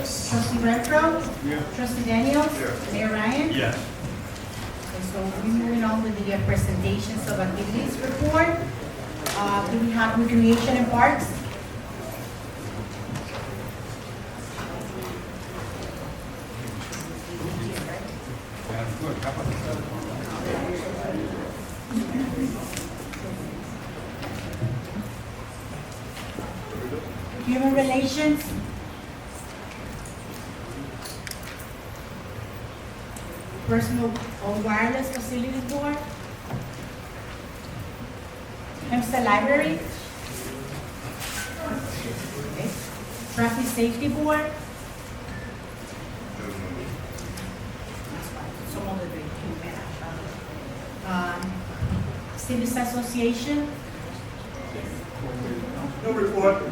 Yes. Trustee Renfro? Yeah. Trustee Daniels? Yes. Mayor Ryan? Yes. Okay, so we're moving on with the presentations of activities report. Do we have recreation and parks? That's good. How about that? Human relations? Personal or wireless facilities board? Hempstead Library? Okay. Traffic safety board? Some of the Cities Association? No report.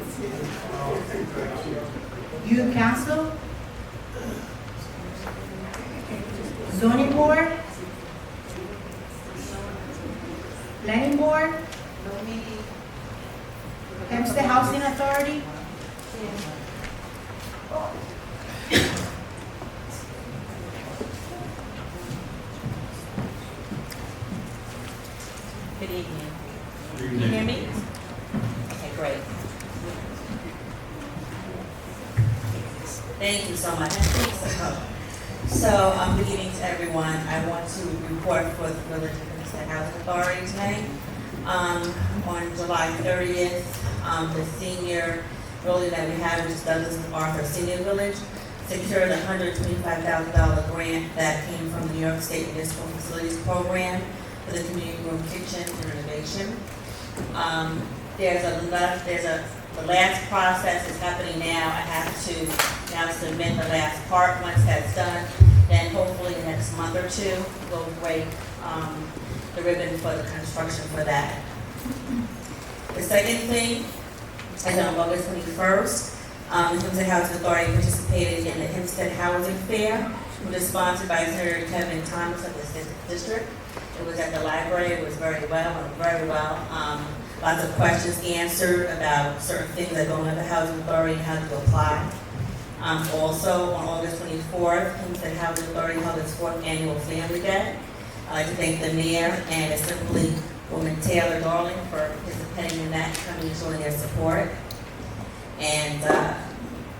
Youth Council? Zoning Board? Planning Board? Hempstead Housing Authority? Good evening. Can you hear me? Okay, great. Thank you so much. So, good evening to everyone. I want to report for the Village of Hempstead Housing Authority tonight. On July 30th, the senior building that we have, which is Douglas Arthur Senior Village, secured a $125,000 grant that came from the New York State Municipal Facilities Program for the community room kitchen and renovation. The last process is happening now. I have to now submit the last part. Once that's done, then hopefully the next month or two, we'll break the ribbon for the construction for that. The second thing is on August 21st, the Hempstead Housing Authority participated in the Hempstead Housing Fair, which is sponsored by Senator Kevin Thomas of the 6th District. It was at the library. It was very well. Lots of questions answered about certain things that go on at the Housing Authority and how to apply. Also, on August 24th, Hempstead Housing Authority held its 4th annual Family Day. I'd like to thank the mayor and Assembly Woman Taylor Darling for participating in that, coming and showing their support. And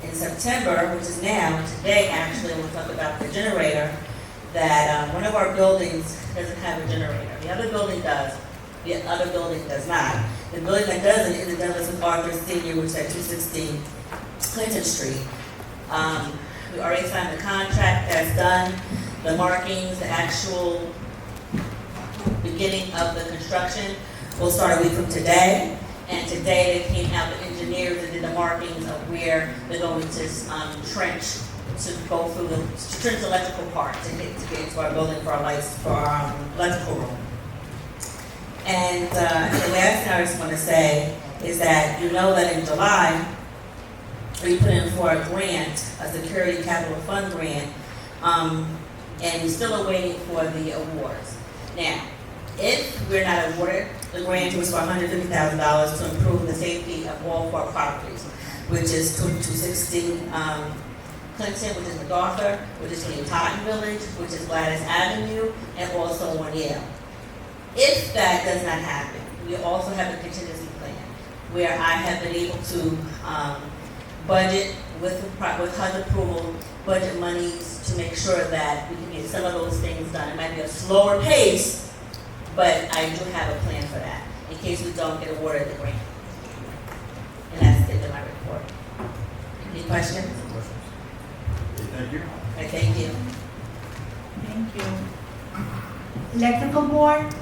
in September, which is now, today actually, we'll talk about the generator, that one of our buildings doesn't have a generator. The other building does. The other building does not. The building that doesn't is the Douglas Arthur Senior, which is at 216 Clinton Street. We already signed the contract, that's done. The markings, the actual beginning of the construction will start a week from today. And today they came out, the engineers, and did the markings of where they're going to trench to go through the trench electrical part to get into our building for our lights, for our electrical room. And the last thing I just want to say is that you know that in July, we put in for a grant, a Security Capital Fund grant, and we're still awaiting for the awards. Now, if we're not awarded, the grant was for $150,000 to improve the safety of all 4 properties, which is 216 Clinton, which is MacArthur, which is Totten Village, which is Gladys Avenue, and also on Yale. If that does not happen, we also have a contingency plan where I have been able to budget with HUD approval, budget monies to make sure that we can get some of those things done. It might be a slower pace, but I do have a plan for that in case we don't get awarded the grant. And that's it in my report. Any questions? Thank you. Okay, thank you. Thank you. Electrical Board?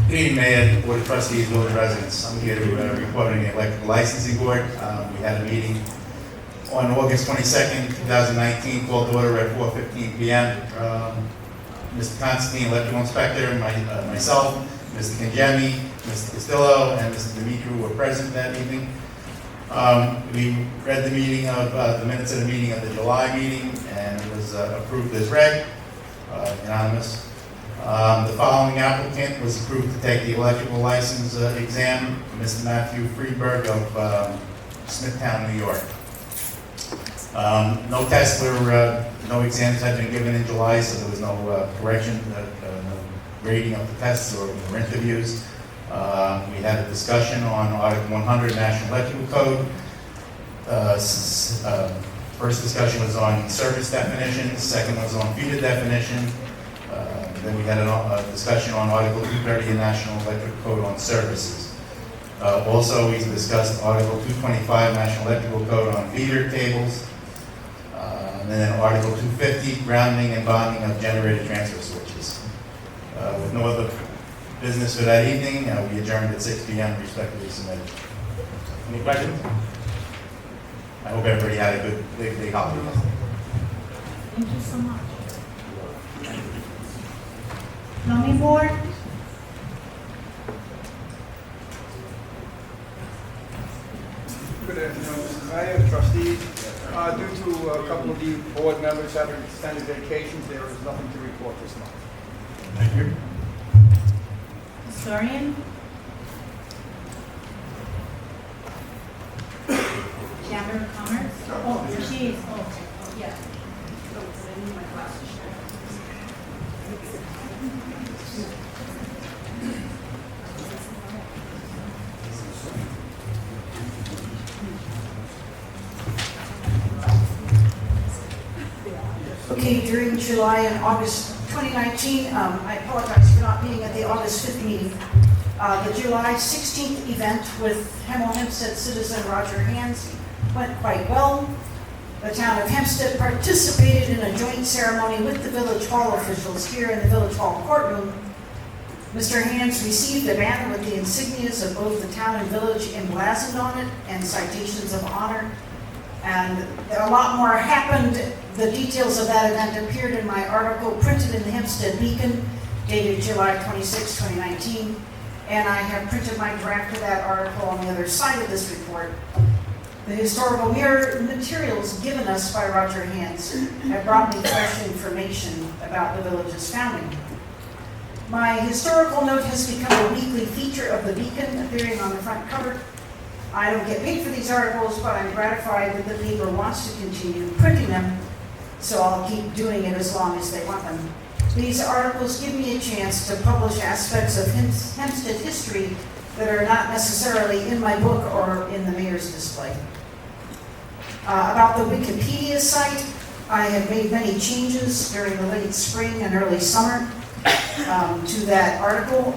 Good evening, Mayor, Board of Trustees, Village residents. I'm here to report on the electrical licensing board. We had a meeting on August 22nd, 2019, called to order at 4:15 p.m. Mr. Constantine, electrical inspector, myself, Mr. Kinjemi, Mr. Castillo, and Mr. Dimitri were present that evening. We read the minutes of the meeting of the July meeting, and it was approved as read, unanimous. The following applicant was approved to take the electrical license exam, Mr. Matthew Freeberg of Smithtown, New York. No tests were, no exams had been given in July, so there was no correction, no grading of the tests or interviews. We had a discussion on Article 100, National Electrical Code. First discussion was on service definition, second was on feeder definition. Then we had a discussion on Article 230 in National Electrical Code on services. Also, we discussed Article 225 National Electrical Code on feeder tables. And then Article 250, grounding and bonding of generator transfer switches. With no other business for that evening, we adjourned at 6 p.m. respectively submitted. Any questions? I hope everybody had a good, big holiday. Thank you so much. Zoning board? Good afternoon, Mr. Mayor, trustees. Due to a couple of the board members having extended vacations, there is nothing to report this month. Thank you. Historian? Chamber of Commerce? Oh, there she is. Oh, yeah. Okay, during July and August 2019, I apologize for not being at the August 5th meeting. The July 16th event with Hempstead citizen Roger Hands went quite well. The town of Hempstead participated in a joint ceremony with the village hall officials here in the village hall courtroom. Mr. Hands received a banner with the insignias of both the town and village emblazoned on it and citations of honor. And a lot more happened. The details of that event appeared in my article printed in the Hempstead Beacon, dated July 26, 2019. And I have printed my draft of that article on the other side of this report. The historical mirror materials given us by Roger Hands have brought me fresh information about the village's founding. My historical note has become a weekly feature of the Beacon, appearing on the front cover. I don't get paid for these articles, but I'm gratified that the paper wants to continue printing them, so I'll keep doing it as long as they want them. These articles give me a chance to publish aspects of Hempstead history that are not necessarily in my book or in the mayor's display. About the Wikipedia site, I have made many changes during the late spring and early summer to that article,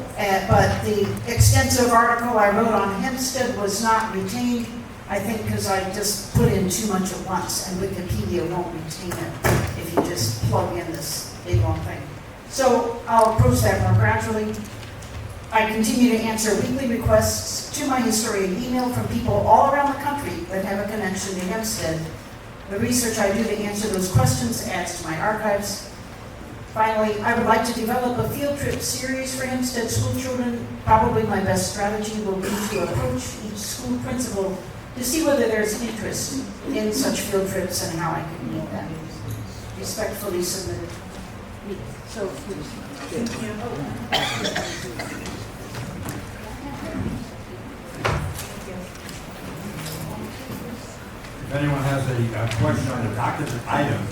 but the extensive article I wrote on Hempstead was not retained, I think because I just put in too much at once, and Wikipedia won't retain it if you just plug in this big long thing. So I'll approach that more gradually. I continue to answer weekly requests to my historian email from people all around the country that have a connection to Hempstead. The research I do to answer those questions adds to my archives. Finally, I would like to develop a field trip series for Hempstead school children. Probably my best strategy will be to approach each school principal to see whether there's interest in such field trips and how I can meet them. Respectfully submitted. So, thank you. If anyone has a question on the docket item,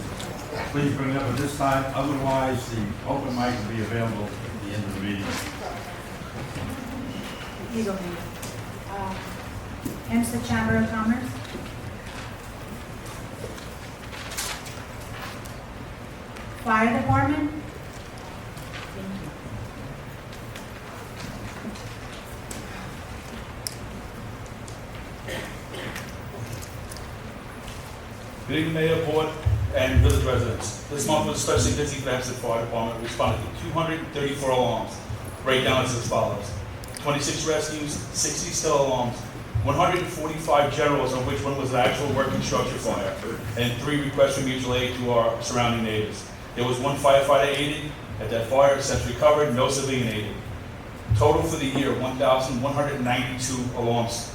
please bring it up at this time. Otherwise, the open mic will be available at the end of the meeting. Please open. Hempstead Chamber of Commerce. Fire Department. Thank you. Good evening, Mayor, Board, and village residents. This month was especially busy for the Hempstead Fire Department. We responded to 234 alarms. Breakdown is as follows: 26 rescues, 60 still alarms, 145 generals, of which one was an actual working structure fire, and 3 requests for mutual aid to our surrounding neighbors. There was 1 firefighter aided at that fire, since recovered, no civilian aided. Total for the year, 1,192 alarms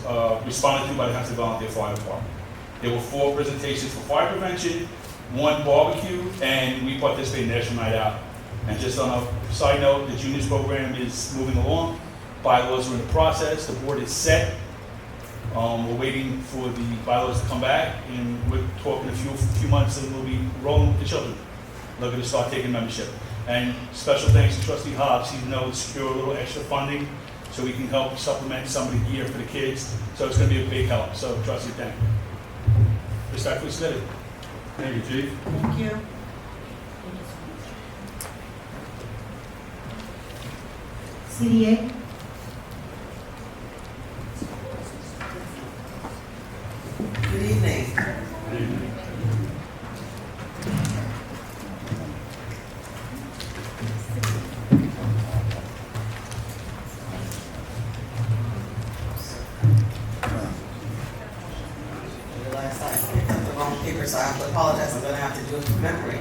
responded to by the Hempstead Volunteer Fire Department. There were 4 presentations for fire prevention, 1 barbecue, and we participated in National Night Out. And just on a side note, the juniors program is moving along. Bylaws are in the process. The board is set. We're waiting for the bylaws to come back, and we're talking a few months, and we'll be rolling with the children. Looking to start taking membership. And special thanks to Trustee Hobbs. He's known to secure a little extra funding so we can help supplement some of the gear for the kids. So it's going to be a big help. So, Trustee, thank you. Respectfully submitted. Thank you, Chief. Thank you. CDA? Good evening. Good evening. I realized I picked up the wrong paper, so I have to apologize. I'm going to have to do it from memory.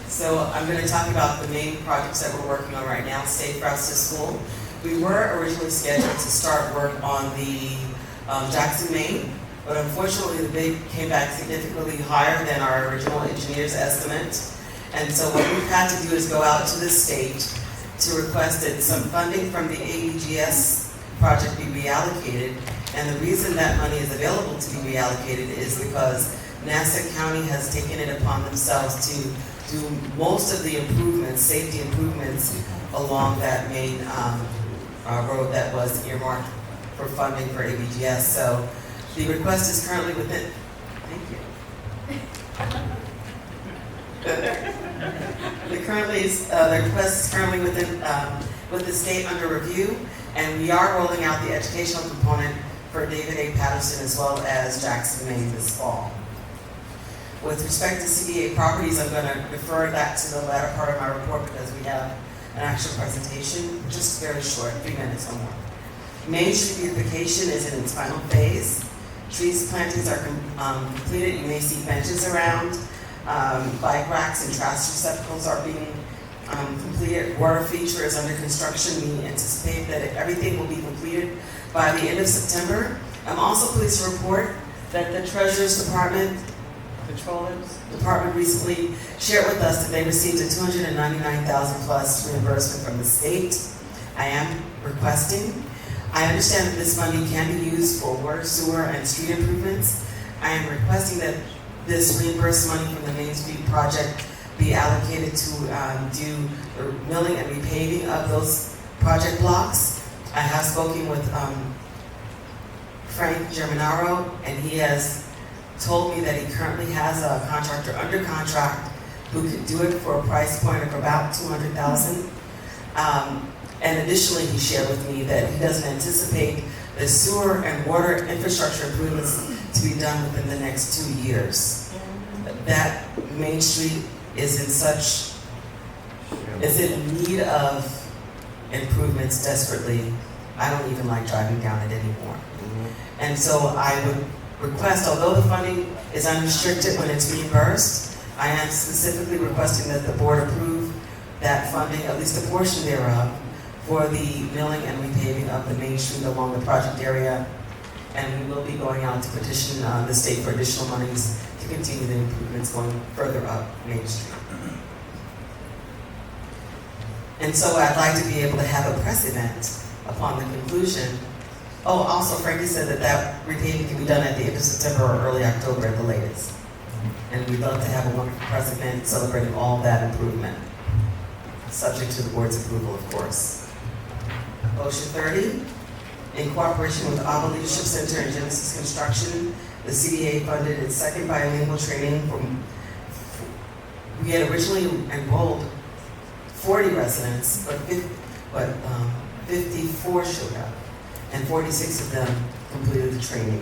So I'm going to talk about the main projects that we're working on right now, Safe Routes to School. We were originally scheduled to start work on the Jackson, Maine, but unfortunately the bid came back significantly higher than our original engineer's estimate. And so what we've had to do is go out to the state to request that some funding from the AEGS project be reallocated. And the reason that money is available to be reallocated is because Nassau County has taken it upon themselves to do most of the improvements, safety improvements along that main road that was earmarked for funding for ABGS. So the request is currently within, thank you. The request is currently within, with the state under review, and we are rolling out the educational component for David A. Patterson as well as Jackson, Maine this fall. With respect to CDA properties, I'm going to refer that to the latter part of my report because we have an actual presentation, just very short, 3 minutes or more. Main Street beautification is in its final phase. Trees plantings are completed. You may see benches around. Bike racks and trash receptacles are being completed. Water feature is under construction. We anticipate that everything will be completed by the end of September. I'm also pleased to report that the Treasurer's Department recently shared with us that they received a $299,000 plus reimbursement from the state. I am requesting. I understand that this money can be used for water, sewer, and street improvements. I am requesting that this reimbursed money from the Main Street project be allocated to do the milling and repaving of those project blocks. I have spoken with Frank Germanaro, and he has told me that he currently has a contractor under contract who could do it for a price point of about $200,000. And additionally, he shared with me that he doesn't anticipate the sewer and water infrastructure improvements to be done within the next 2 years. That Main Street is in need of improvements desperately. I don't even like driving down it anymore. And so I would request, although the funding is unrestricted when it's reimbursed, I am specifically requesting that the board approve that funding, at least a portion thereof, for the milling and repaving of the Main Street along the project area. And we will be going out to petition the state for additional monies to continue the improvements going further up Main Street. And so I'd like to be able to have a press event upon the conclusion. Oh, also Frankie said that repaving can be done at the end of September or early October at the latest. And we'd love to have a wonderful press event celebrating all that improvement, subject to the board's approval, of course. Motion 30, in cooperation with ABA Leadership Center and Genesis Construction, the CDA funded its second bilingual training we had originally enrolled 40 residents, but 54 showed up, and 46 of them completed the training.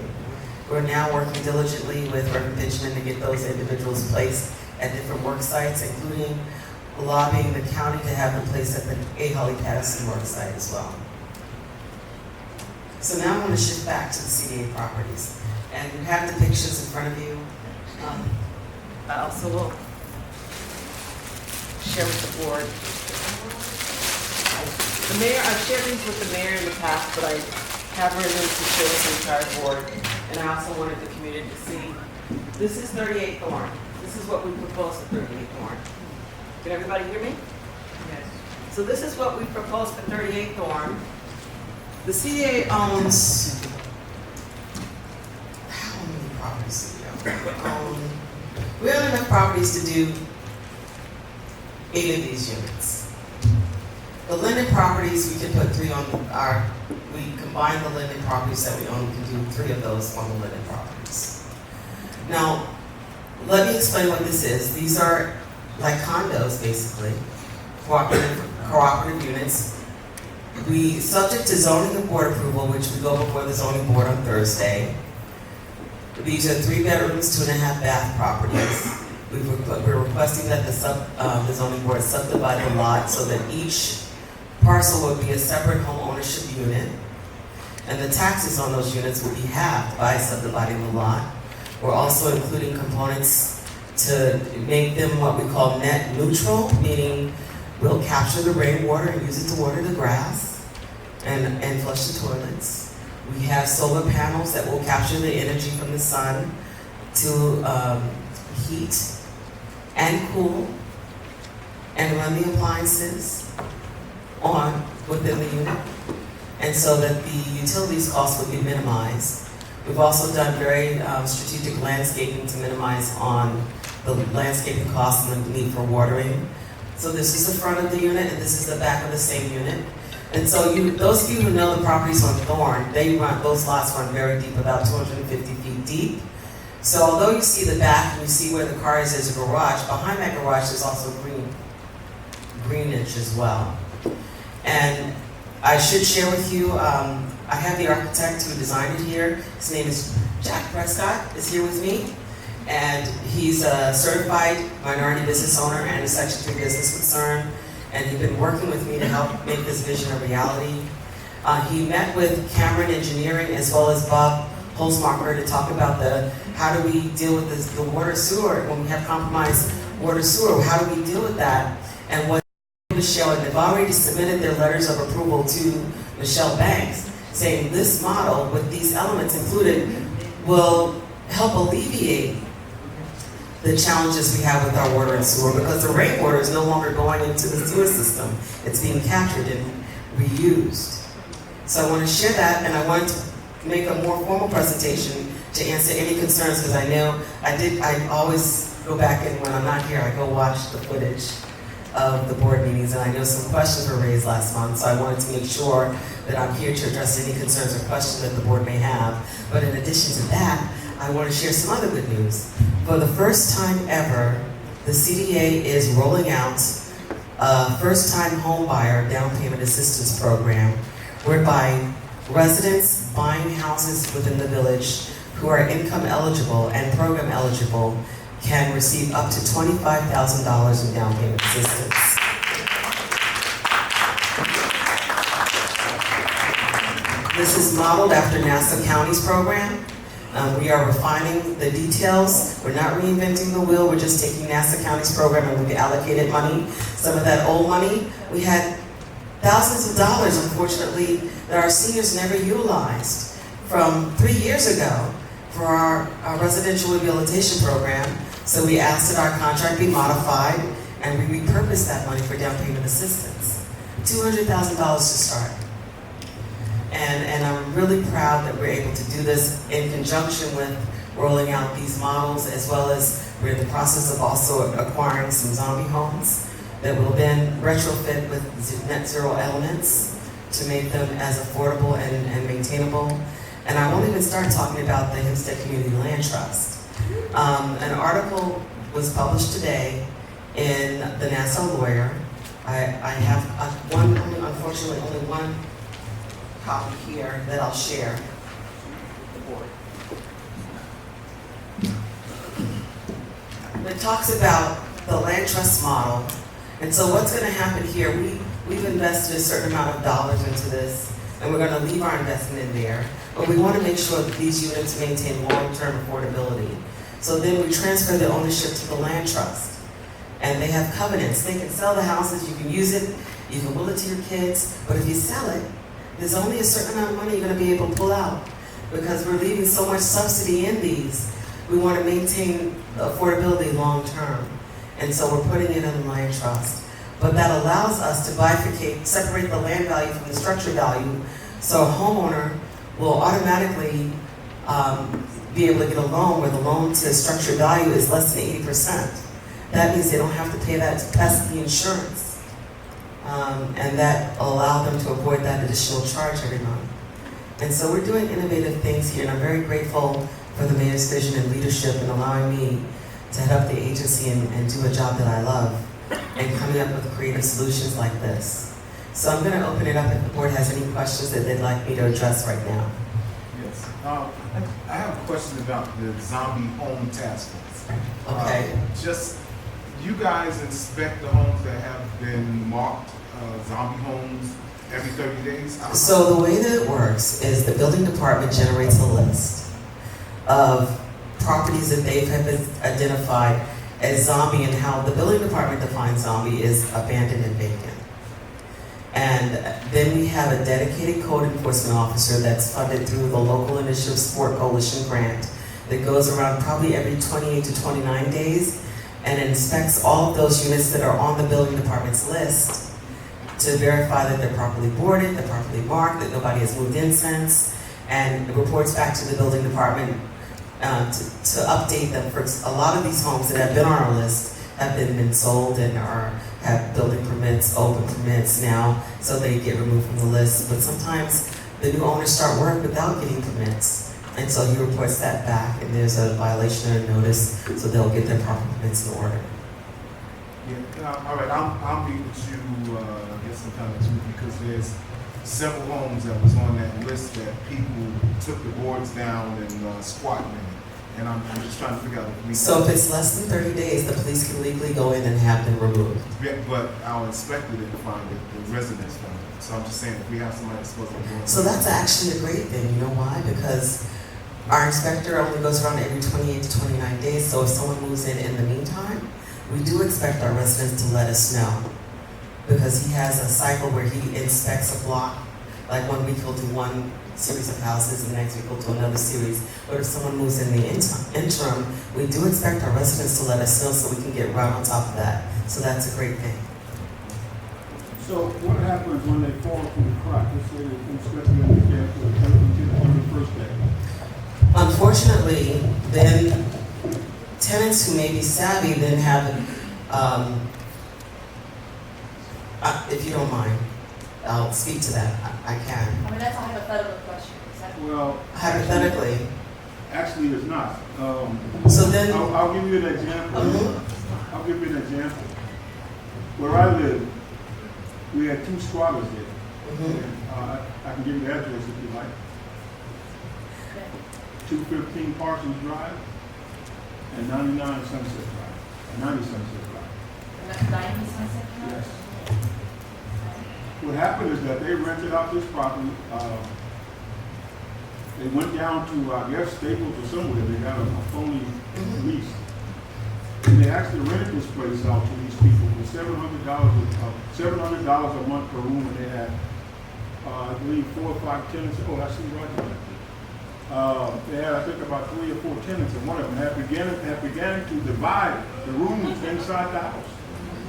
We're now working diligently with Reverend Benjamin to get those individuals placed at different work sites, including lobbying the county to have them placed at the A. Holly Patterson work site as well. So now I'm going to shift back to the CDA properties. And you have the pictures in front of you. I also will share with the board. The mayor, I've shared these with the mayor in the past, but I have written to share with the entire board. And I also wanted the community to see. This is 38 Thorn. This is what we proposed at 38 Thorn. Can everybody hear me? Yes. So this is what we proposed for 38 Thorn. The CDA owns, how many properties do we own? We own enough properties to do 8 of these units. The Linden properties, we can put 3 on we combine the Linden properties that we own, we can do 3 of those on the Linden properties. Now, let me explain what this is. These are like condos, basically, cooperative units. We, subject to zoning and board approval, which we go before the zoning board on Thursday. These are 3 bedrooms, 2.5 bath properties. We're requesting that the zoning board subdivide the lot so that each parcel would be a separate home ownership unit. And the taxes on those units would be halved by subdividing the lot. We're also including components to make them what we call net neutral, meaning we'll capture the rainwater and use it to water the grass and flush the toilets. We have solar panels that will capture the energy from the sun to heat and cool and run the appliances on within the unit, and so that the utilities costs would be minimized. We've also done very strategic landscaping to minimize on the landscaping costs and the need for watering. So this is the front of the unit, and this is the back of the same unit. And so those of you who know the properties on Thorn, those lots run very deep, about 250 feet deep. So although you see the back and you see where the car is, there's a garage. Behind that garage is also greenage as well. And I should share with you, I have the architect who designed it here. His name is Jack Prescott, is here with me. And he's a certified minority business owner and a Section 3 business concern. And he's been working with me to help make this vision a reality. He met with Cameron Engineering as well as Bob Holzmacher to talk about how do we deal with the water sewer when we have compromised water sewer. How do we deal with that? And what Michelle, and they've already submitted their letters of approval to Michelle Banks, saying this model with these elements included will help alleviate the challenges we have with our water and sewer, because the rainwater is no longer going into the sewer system. It's being captured and reused. So I want to share that, and I wanted to make a more formal presentation to answer any concerns, because I know I always go back, and when I'm not here, I go watch the footage of the board meetings, and I know some questions were raised last month, so I wanted to make sure that I'm here to address any concerns or questions that the board may have. But in addition to that, I want to share some other good news. For the first time ever, the CDA is rolling out a first-time home buyer down payment assistance program, whereby residents buying houses within the village who are income eligible and program eligible can receive up to $25,000 in down payment assistance. This is modeled after Nassau County's program. We are refining the details. We're not reinventing the wheel. We're just taking Nassau County's program and we've allocated money. Some of that old money, we had thousands of dollars, unfortunately, that our seniors never utilized from 3 years ago for our residential rehabilitation program. So we asked that our contract be modified and we repurposed that money for down payment assistance. $200,000 to start. And I'm really proud that we're able to do this in conjunction with rolling out these models, as well as we're in the process of also acquiring some zombie homes that will then retrofit with net zero elements to make them as affordable and maintainable. And I won't even start talking about the Hempstead Community Land Trust. An article was published today in the Nassau Lawyer. I have unfortunately only one copy here that I'll share with the board. It talks about the land trust model. And so what's going to happen here, we've invested a certain amount of dollars into this, and we're going to leave our investment in there. But we want to make sure that these units maintain long-term affordability. So then we transfer the ownership to the land trust. And they have covenants. They can sell the houses, you can use it, you can will it to your kids, but if you sell it, there's only a certain amount of money you're going to be able to pull out, because we're leaving so much subsidy in these. We want to maintain the affordability long term. And so we're putting it in a land trust. But that allows us to bifurcate, separate the land value from the structure value, so a homeowner will automatically be able to get a loan where the loan to structure value is less than 80%. That means they don't have to pay that pesky insurance. And that will allow them to avoid that additional charge every month. And so we're doing innovative things here, and I'm very grateful for the mayor's vision and leadership in allowing me to head up the agency and do a job that I love, and coming up with creative solutions like this. So I'm going to open it up if the board has any questions that they'd like me to address right now. Yes. I have a question about the zombie home task force. Okay. Just, you guys inspect the homes that have been marked zombie homes every 30 days? So the way that it works is the building department generates a list of properties that they've identified as zombie, and how the building department defines zombie is abandoned and vacant. And then we have a dedicated code enforcement officer that's funded through the Local Initiative Support Coalition grant that goes around probably every 28 to 29 days and inspects all of those units that are on the building department's list to verify that they're properly boarded, they're properly marked, that nobody has moved in since, and reports back to the building department to update them. For a lot of these homes that have been on our list have been sold and have building permits, open permits now, so they get removed from the list. But sometimes the new owners start work without getting permits, and so he reports that back, and there's a violation or a notice, so they'll get their proper permits in order. Yeah, all right, I'll meet with you, I guess sometime next week, because there's several homes that was on that list that people took the boards down and squatting in it. And I'm just trying to figure out if we... So if it's less than 30 days, the police can legally go in and have them removed. Yeah, but our inspector didn't find it, the residents found it. So I'm just saying, if we have somebody that's supposed to be doing it... So that's actually a great thing, you know why? Because our inspector only goes around every 28 to 29 days, so if someone moves in the meantime, we do expect our residents to let us know. Because he has a cycle where he inspects a block, like 1 week he'll do one series of houses, and the next week we'll do another series. But if someone moves in the interim, we do expect our residents to let us know so we can get right on top of that. So that's a great thing. So what happens when they fall from the crack? Let's say they inspect them and get on the first day. Unfortunately, then tenants who may be savvy then have, if you don't mind, I'll speak to that. I can. I mean, that's a hypothetical question. Is that Well, Hypothetically. actually, it's not. So then, I'll give you an example. Mhm. I'll give you an example. Where I live, we had 2 squatters there. mhm. I can give you the address if you like. 215 Parsons Drive and 99 Sunset Drive, 90 Sunset Drive. and that's 90 Sunset Drive? Yes. What happened is that they rented out this property. They went down to, I guess, Staples or somewhere. They got a phony lease. And they actually rented this place out to these people for $700 a month per room, and they had, I believe, 4 or 5 tenants. Oh, I see right there. They had, I think, about 3 or 4 tenants, and one of them had began to divide the rooms inside the house.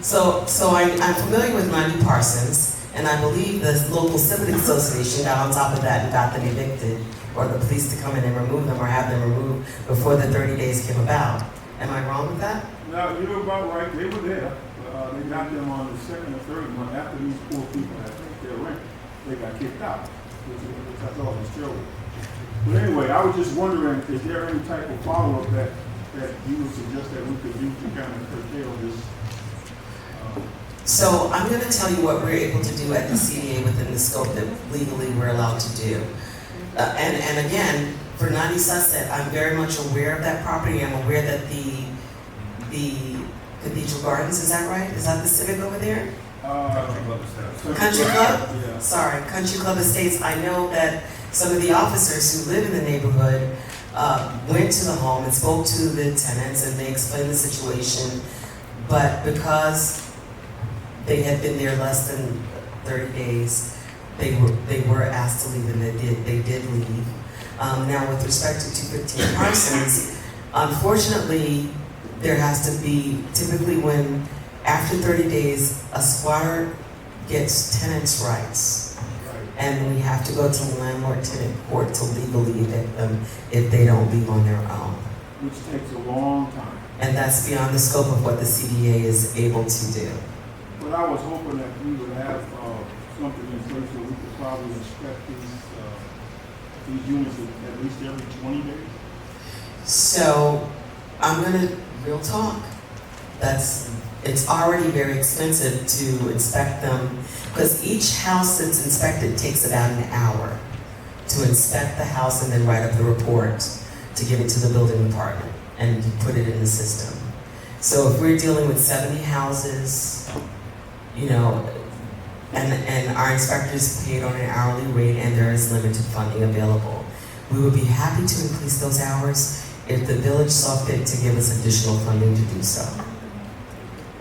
So I'm familiar with 90 Parsons, and I believe the local civic association got on top of that and got them evicted, or the police to come in and remove them, or have them removed before the 30 days came about. Am I wrong with that? No, you're about right. They were there. They got them on the 2nd or 3rd month after these poor people had paid their rent. They got kicked out, which I thought was terrible. But anyway, I was just wondering, is there any type of follow-up that you would suggest that we could do to kind of curtail this? So I'm going to tell you what we're able to do at the CDA within the scope that legally we're allowed to do. And again, for 90 Sunset, I'm very much aware of that property. I'm aware that the Cathedral Gardens, is that right? Is that the civic over there? Country Club Estates. Country Club? Yeah. Sorry, Country Club Estates. I know that some of the officers who live in the neighborhood went to the home and spoke to the tenants, and they explained the situation. But because they had been there less than 30 days, they were asked to leave, and they did leave. Now, with respect to 215 Parsons, unfortunately, there has to be, typically when, after 30 days, a squatter gets tenants' rights. And we have to go to the landlord-tenant court to legally evict them if they don't leave on their own. Which takes a long time. And that's beyond the scope of what the CDA is able to do. But I was hoping that we would have something in place so we could probably inspect these units at least every 20 days. So, I'm gonna, real talk, it's already very expensive to inspect them, because each house that's inspected takes about an hour to inspect the house and then write up the report to give it to the building department and to put it in the system. So if we're dealing with 70 houses, you know, and our inspectors paid on an hourly rate and there is limited funding available, we would be happy to increase those hours if the village saw fit to give us additional funding to do so.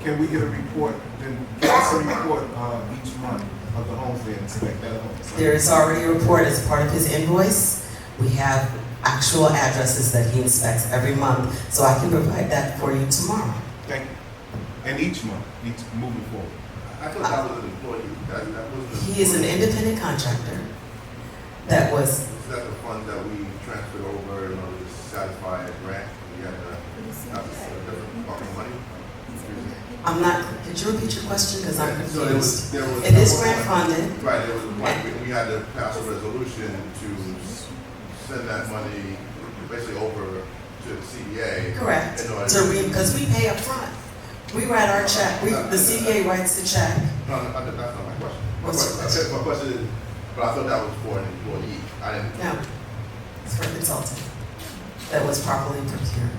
Can we get a report, then give us a report each month of the homes they inspect that homes? There is already a report as part of his invoice. We have actual addresses that he inspects every month, so I can provide that for you tomorrow. Thank you. And each month, moving forward. I thought that was an employee. That was He is an independent contractor that was, Is that the funds that we transferred over in order to satisfy a grant? We had to have a different bucket of money? I'm not, could you repeat your question, because I'm So confused. there was. It is grant funded. Right, there was one, we had to pass a resolution to send that money basically over to the CDA. Correct, in order because we pay up front. We write our check, the CDA writes the check. No, that's not my question. What's your question? My question is, but I thought that was for an employee. I didn't. No, it's for a consultant that was properly procured.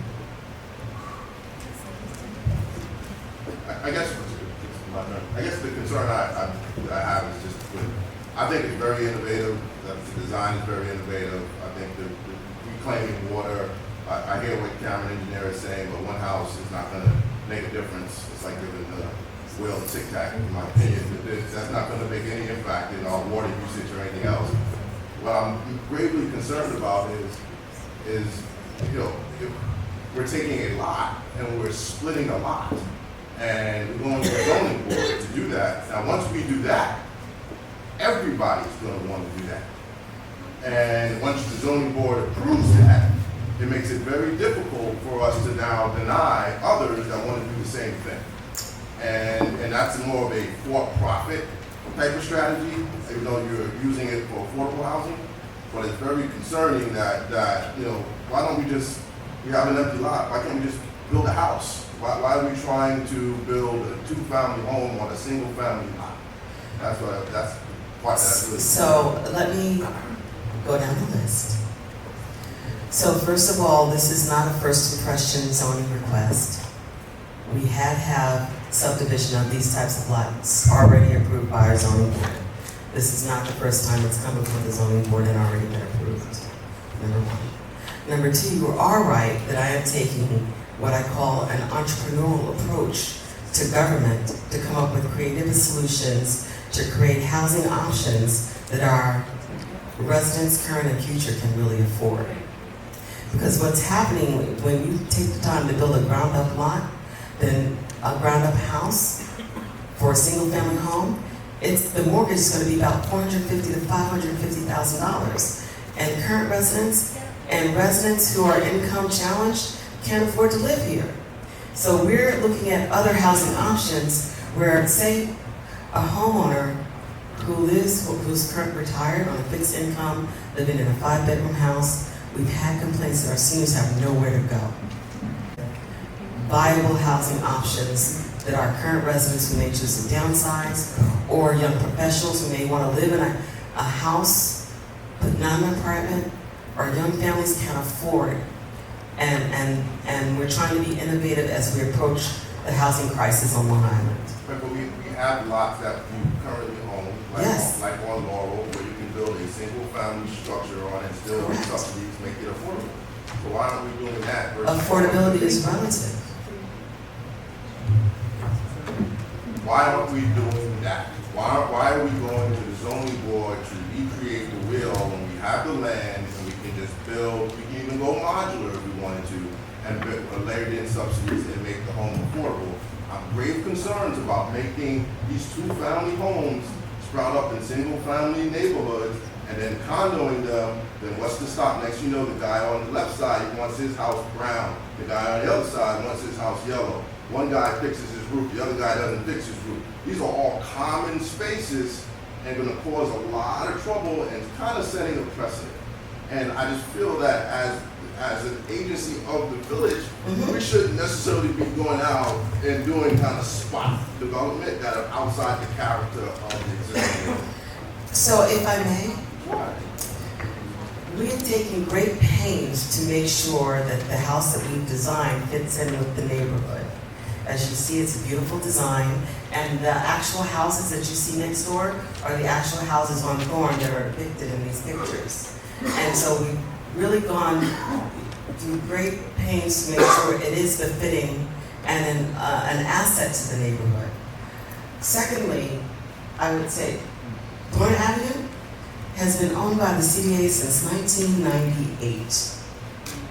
I guess the concern I have is just with, I think it's very innovative, the design is very innovative. I think the reclaiming water, I hear what Cameron engineer is saying, but one house is not gonna make a difference. It's like giving the wheel a tic tac, in my opinion. That's not gonna make any impact in our water usage or anything else. What I'm gravely concerned about is, you know, if we're taking a lot and we're splitting a lot, and we're going to the zoning board to do that. Now, once we do that, everybody's going to want to do that. And once the zoning board approves that, it makes it very difficult for us to now deny others that want to do the same thing. And that's more of a for-profit type of strategy, even though you're using it for affordable housing. But it's very concerning that you know, why don't we have an empty lot, why can't we just build a house? Why are we trying to build a two-family home on a single-family lot? That's part that really. So let me go down the list. So first of all, this is not a first impression zoning request. We have subdivision of these types of lots already approved by our zoning board. This is not the first time it's come before the zoning board and already been approved, number one. Number two, you are right that I am taking what I call an entrepreneurial approach to government to come up with creative solutions to create housing options that our residents, current and future, can really afford. Because what's happening when you take the time to build a ground up lot, then a ground up house for a single family home, the mortgage is going to be about $450,000 to $550,000. And current residents and residents who are income challenged can't afford to live here. So we're looking at other housing options where, say, a homeowner who's currently retired on a fixed income, living in a 5-bedroom house, we've had complaints that our seniors have nowhere to go. Viable housing options that our current residents who may choose to downsize, or young professionals who may want to live in a house but not an apartment, or young families can't afford. And we're trying to be innovative as we approach the housing crisis on Long Island. But we have lots that you currently own, Yes. like on Laurel, where you can build a single family structure on and still Correct. subsidies make it affordable. So why aren't we doing that? Affordability is relative. Why aren't we doing that? Why are we going to the zoning board to recreate the wheel when we have the land and we can just build, we can even go modular if we wanted to, and layer in subsidies in home affordable. I have grave concerns about making these two-family homes sprout up in single-family neighborhoods and then condoing them. Then what's to stop? Next you know, the guy on the left side wants his house brown. The guy on the other side wants his house yellow. One guy fixes his roof, the other guy doesn't fix his roof. These are all common spaces and going to cause a lot of trouble and kind of setting a precedent. And I just feel that as an agency of the village, we shouldn't necessarily be going out and doing kind of spot development that are outside the character of the existing. So if I may, we have taken great pains to make sure that the house that we've designed fits in with the neighborhood. As you see, it's a beautiful design, and the actual houses that you see next door are the actual houses on Thorn that are depicted in these pictures. And so we've really gone through great pains to make sure it is befitting and an asset to the neighborhood. Secondly, I would say Thorn Avenue has been owned by the CDA since 1998,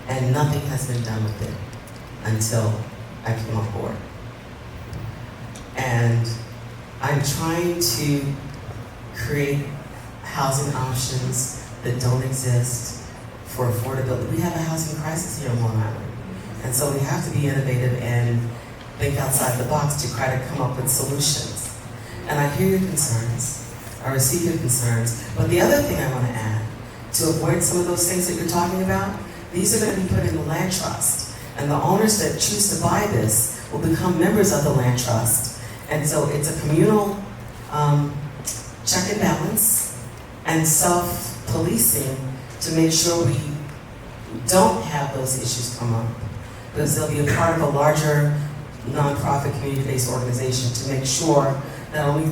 and nothing has been done with it until I came on board. And I'm trying to create housing options that don't exist for affordability. We have a housing crisis here on Long Island. And so we have to be innovative and think outside the box to try to come up with solutions. And I hear your concerns, I receive your concerns, but the other thing I want to add, to avoid some of those things that you're talking about, these are going to be put in the land trust. And the owners that choose to buy this will become members of the land trust. And so it's a communal check and balance and self-policing to make sure we don't have those issues come up. Because they'll be a part of a larger nonprofit community-based organization to make sure not only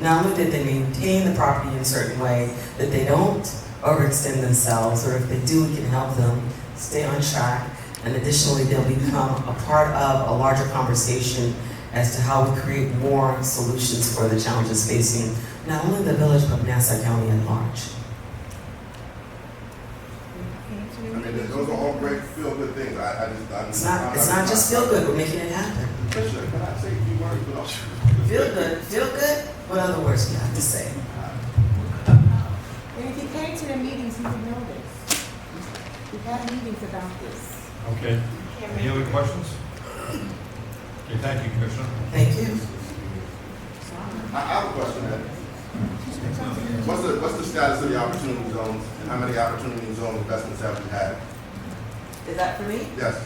that they maintain the property in a certain way, that they don't overextend themselves, or if they do, we can help them stay on track. And additionally, they'll become a part of a larger conversation as to how we create more solutions for the challenges facing not only the village, but Nassau County at large. I mean, those are all great feel-good things. It's not just feel good, we're making it happen. Commissioner, can I say a few words? But Feel good? What other words do you have to say? And if you came to the meetings, you would know this. We've had meetings about this. Okay. Any other questions? Okay, thank you, Commissioner. Thank you. I have a question, man. What's the status of the opportunity zones, and how many opportunity zone investments have we had? Is that for me? Yes.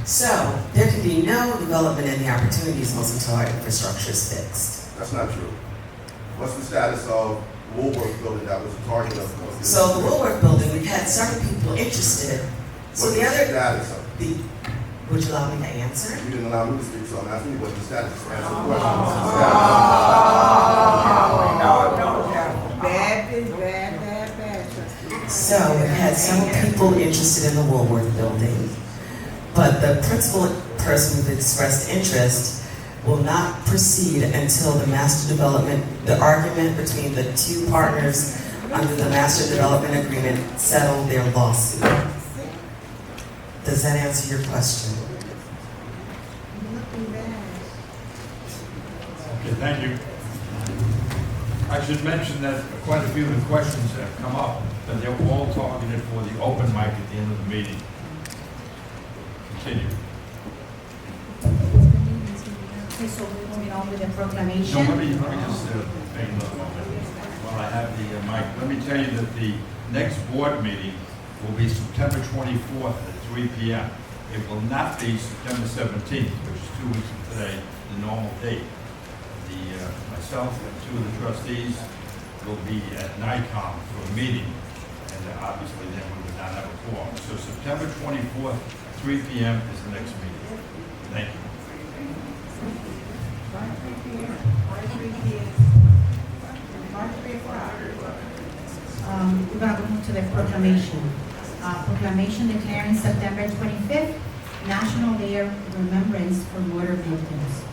So, there can be no development in the opportunity zones until our infrastructure is fixed. That's not true. What's the status of Woolworth building that was a target of? So the Woolworth building, we've had several people interested. So What's the other, status of? would you allow me to answer? You didn't allow me to speak, so I'm asking you what the status is. Answer the question. So we've had several people interested in the Woolworth building, but the principal person who expressed interest will not proceed until the master development, the argument between the two partners under the master development agreement settle their lawsuit. Does that answer your question? Okay, thank you. I should mention that quite a few of the questions that have come up, that they're all targeted for the open mic at the end of the meeting. Continue. Okay, so we're moving on with the proclamation. No, let me just make another moment. While I have the mic, let me tell you that the next board meeting will be September 24th at 3 p.m. It will not be September 17th, which is 2 weeks from today, the normal date. Myself and two of the trustees will be at NICOM for a meeting, and obviously then we would not have a quorum. So September 24th, 3 p.m. is the next meeting. Thank you. We're going to move to the proclamation. Proclamation declaring September 25th National Day of Remembrance for Water Victims.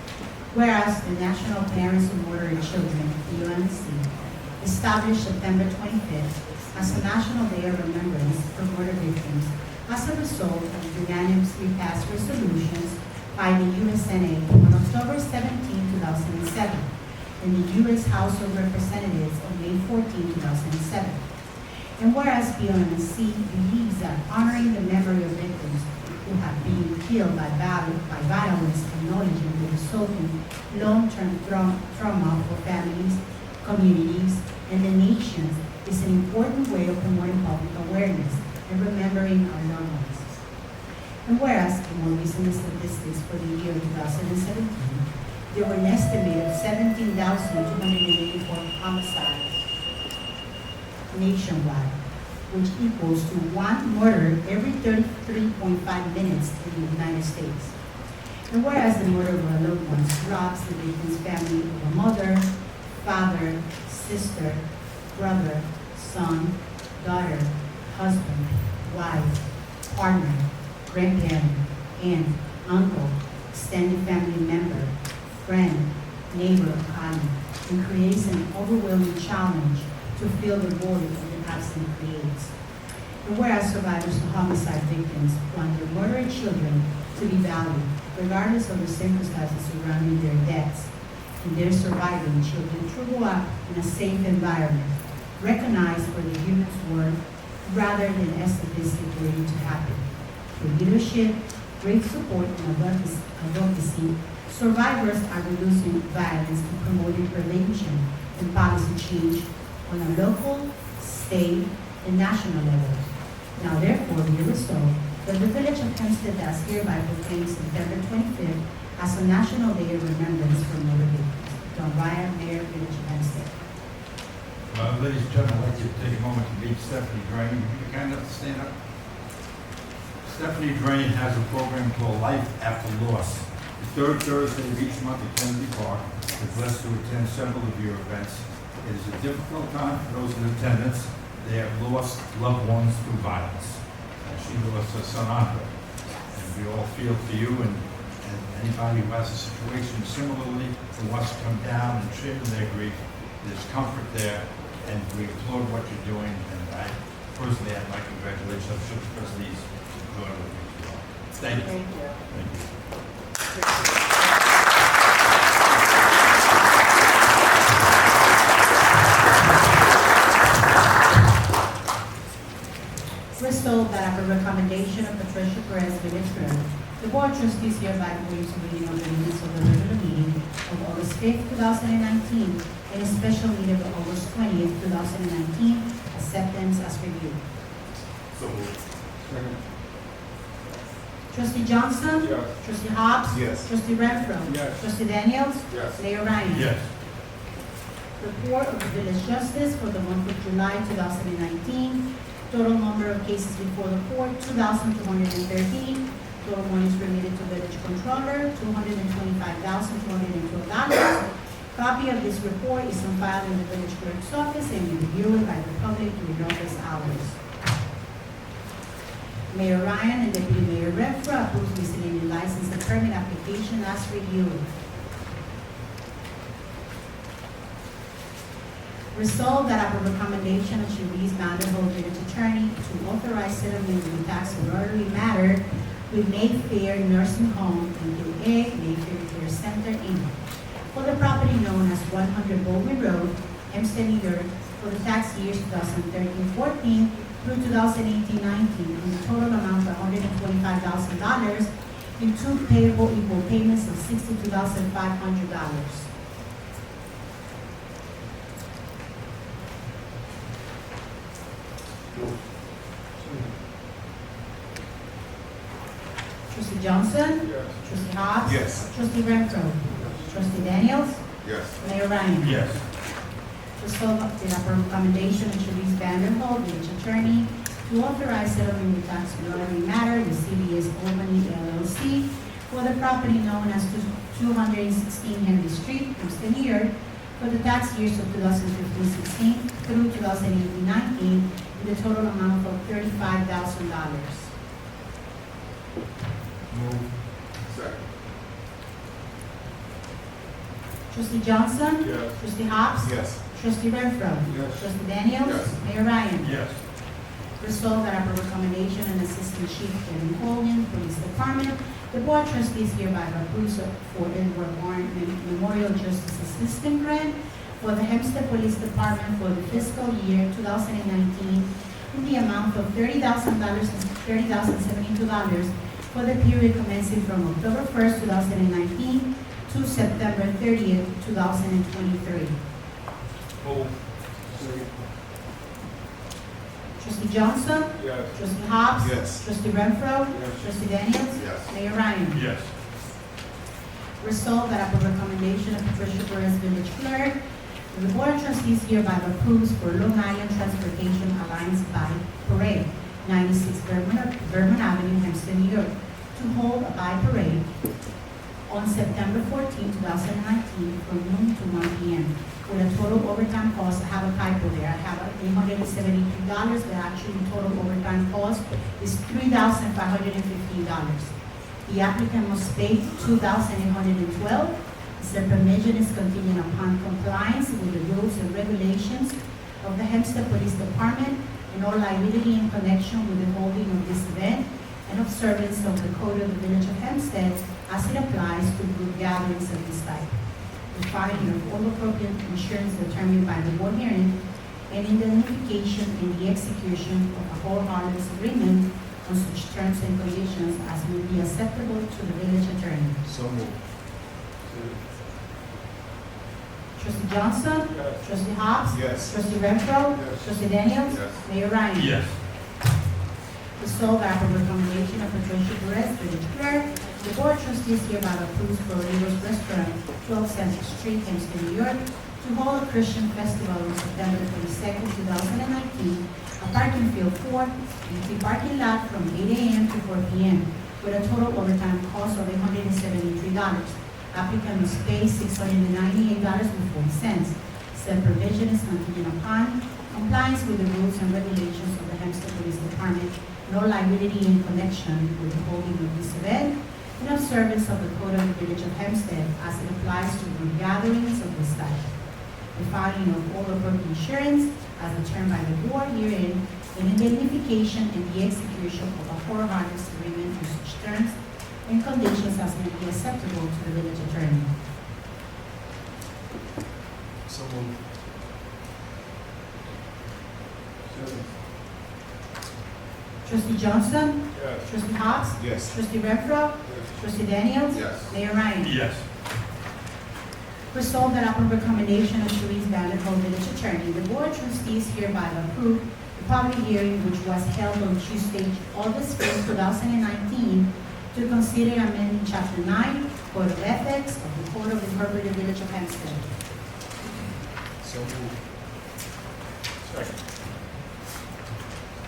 Whereas the National Parents of Water and Children, the UNC, established September 25th as a National Day of Remembrance for Water Victims as a result of unanimously passed resolutions by the U.S. Senate on October 17, 2007, and the U.S. House of Representatives on May 14, 2007. And whereas BOMC believes that honoring the memory of victims who have been killed by violence, acknowledging the resulting long-term trauma for families, communities, and the nations is an important way of promoting public awareness and remembering our loved ones. And whereas, in more recent statistics for the year 2017, there were an estimated 17,284 homicides nationwide, which equals to one murder every 33.5 minutes in the United States. And whereas the murder of our loved ones robs the victim's family of a mother, father, sister, brother, son, daughter, husband, wife, partner, grandparent, aunt, uncle, extended family member, friend, neighbor, or colleague, and creates an overwhelming challenge to fill the void that the absent creates. And whereas survivors of homicide victims want their murdered children to be valued, regardless of the circumstances surrounding their deaths, and their surviving children to grow up in a safe environment, recognized for the human's worth, rather than escapistic waiting to happen. Through leadership, great support, and advocacy, survivors are reducing violence and promoting prevention and policy change on a local, state, and national level. Now therefore be resolved that the Village of Hempstead does hereby proclaim September 25th as a National Day of Remembrance for Murder Victims. Don Ryan, Mayor, Village of Hempstead. Ladies and gentlemen, I'd like you to take a moment to meet Stephanie Drain. Would you kind enough to stand up? Stephanie Drain has a program called Life After Loss. The third Thursday of each month at Kennedy Park. We're blessed to attend several of your events. It is a difficult time for those in attendance. They have lost loved ones through violence. She lost her son on her. And we all feel for you and anybody who has a situation similarly who wants to come down and share their grief. There's comfort there, and we applaud what you're doing. And I personally have my congratulations. I'm sure the trustees enjoy what you do. Thank you. Thank you. Resolved that upon recommendation of Patricia Perez, Village Clerk, the Board of Trustees hereby waives reading of the minutes of the regular meeting of August 5th, 2019, and a special meeting of August 20th, 2019, acceptance as reviewed. So moved. Trustee Johnson? Yes. Trustee Hobbs? Yes. Trustee Renfro? Yes. Trustee Daniels? Yes. Mayor Ryan? Yes. Report of the Village Justice for the month of July 2019. Total number of cases before the court, 2,213. Total monies remitted to Village Controller, $225,212. Copy of this report is on file in the Village Clerk's office and reviewed by the public during office hours. Mayor Ryan and Deputy Mayor Renfro approves miscellaneous license and permit application as reviewed. Resolved that upon recommendation of Cherise Vanderbilt, Village Attorney, to authorize settlement of the tax royalty matter with Mayfair Nursing Home and A Mayfair Care Center, Inc. for the property known as 100 Baldwin Road, Hempstead, New York, for the tax years 2013-14 through 2018-19, in the total amount of $125,000 in two payable equal payments of $62,500. Trustee Johnson? Yes. Trustee Hobbs? Yes. Trustee Renfro? Trustee Daniels? Yes. Mayor Ryan? Yes. Resolved that upon recommendation of Cherise Vanderbilt, Village Attorney, to authorize settlement of tax royalty matter with CBS Albany LLC for the property known as 216 Henry Street, Hempstead, New York, for the tax years of 2015-16 through 2018-19, in the total amount of $35,000. Move. Second. Trustee Johnson? Yes. Trustee Hobbs? Yes. Trustee Renfro? Yes. Trustee Daniels? Yes. Mayor Ryan? Yes. Resolved that upon recommendation and Assistant Chief Kevin Colgan, Police Department, The Board of Trustees hereby approves for Edward Warren Memorial Justice Assistant Grant for the Hempstead Police Department for the fiscal year 2019 in the amount of $30,072 for the period commencing from October 1st, 2019 to September 30th, 2023. Move. Trustee Johnson? Yes. Trustee Hobbs? Yes. Trustee Renfro? Yes. Trustee Daniels? Yes. Mayor Ryan? Yes. Resolved that upon recommendation of Patricia Perez, village clerk, the Board of Trustees hereby approves for Long Island Transportation Alliance Bike Parade, 96 Vermont Avenue, Hempstead, New York, to hold a bike parade on September 14, 2019, from noon to 1 p.m. with a total overtime cost. I have a typo there. I have $873, but actually total overtime cost is $3,515. The applicant must pay $2,812. The permission is contingent upon compliance with the rules and regulations of the Hempstead Police Department and all liability in connection with the holding of this event and observance of the code of the Village of Hempstead as it applies to group gatherings of this type. The filing of all appropriate insurance determined by the board hearing and indemnification and the execution of a whole harmless agreement on such terms and conditions as may be acceptable to the village attorney. So moved. Trustee Johnson? Yes. Trustee Hobbs? Yes. Trustee Renfro? Yes. Trustee Daniels? Yes. Mayor Ryan? Yes. Resolved that upon recommendation of Patricia Perez, village clerk, the Board of Trustees hereby approves for Lero's Restaurant, 12 Central Street, Hempstead, New York, to hold a Christian festival on September 22nd, 2019, a parking field 4, empty parking lot from 8 a.m. to 4 p.m. with a total overtime cost of $873. Applicant must pay $698.40. Said provision is contingent upon compliance with the rules and regulations of the Hempstead Police Department, no liability in connection with the holding of this event, and observance of the code of the Village of Hempstead as it applies to group gatherings of this type. The filing of all appropriate insurance as determined by the board herein, and indemnification and the execution of a whole harmless agreement on such terms and conditions as may be acceptable to the village attorney. So moved. Second. Trustee Johnson? Yes. Trustee Hobbs? Yes. Trustee Renfro? Trustee Daniels? Yes. Mayor Ryan? Yes. Resolved that upon recommendation of Sharice Vanderhold, village attorney, the Board of Trustees hereby approve the public hearing which was held on Tuesday, August 5th, 2019, to consider amending Chapter 9, Code of Ethics of the Code of the Incorporated Village of Hempstead. So moved. Second.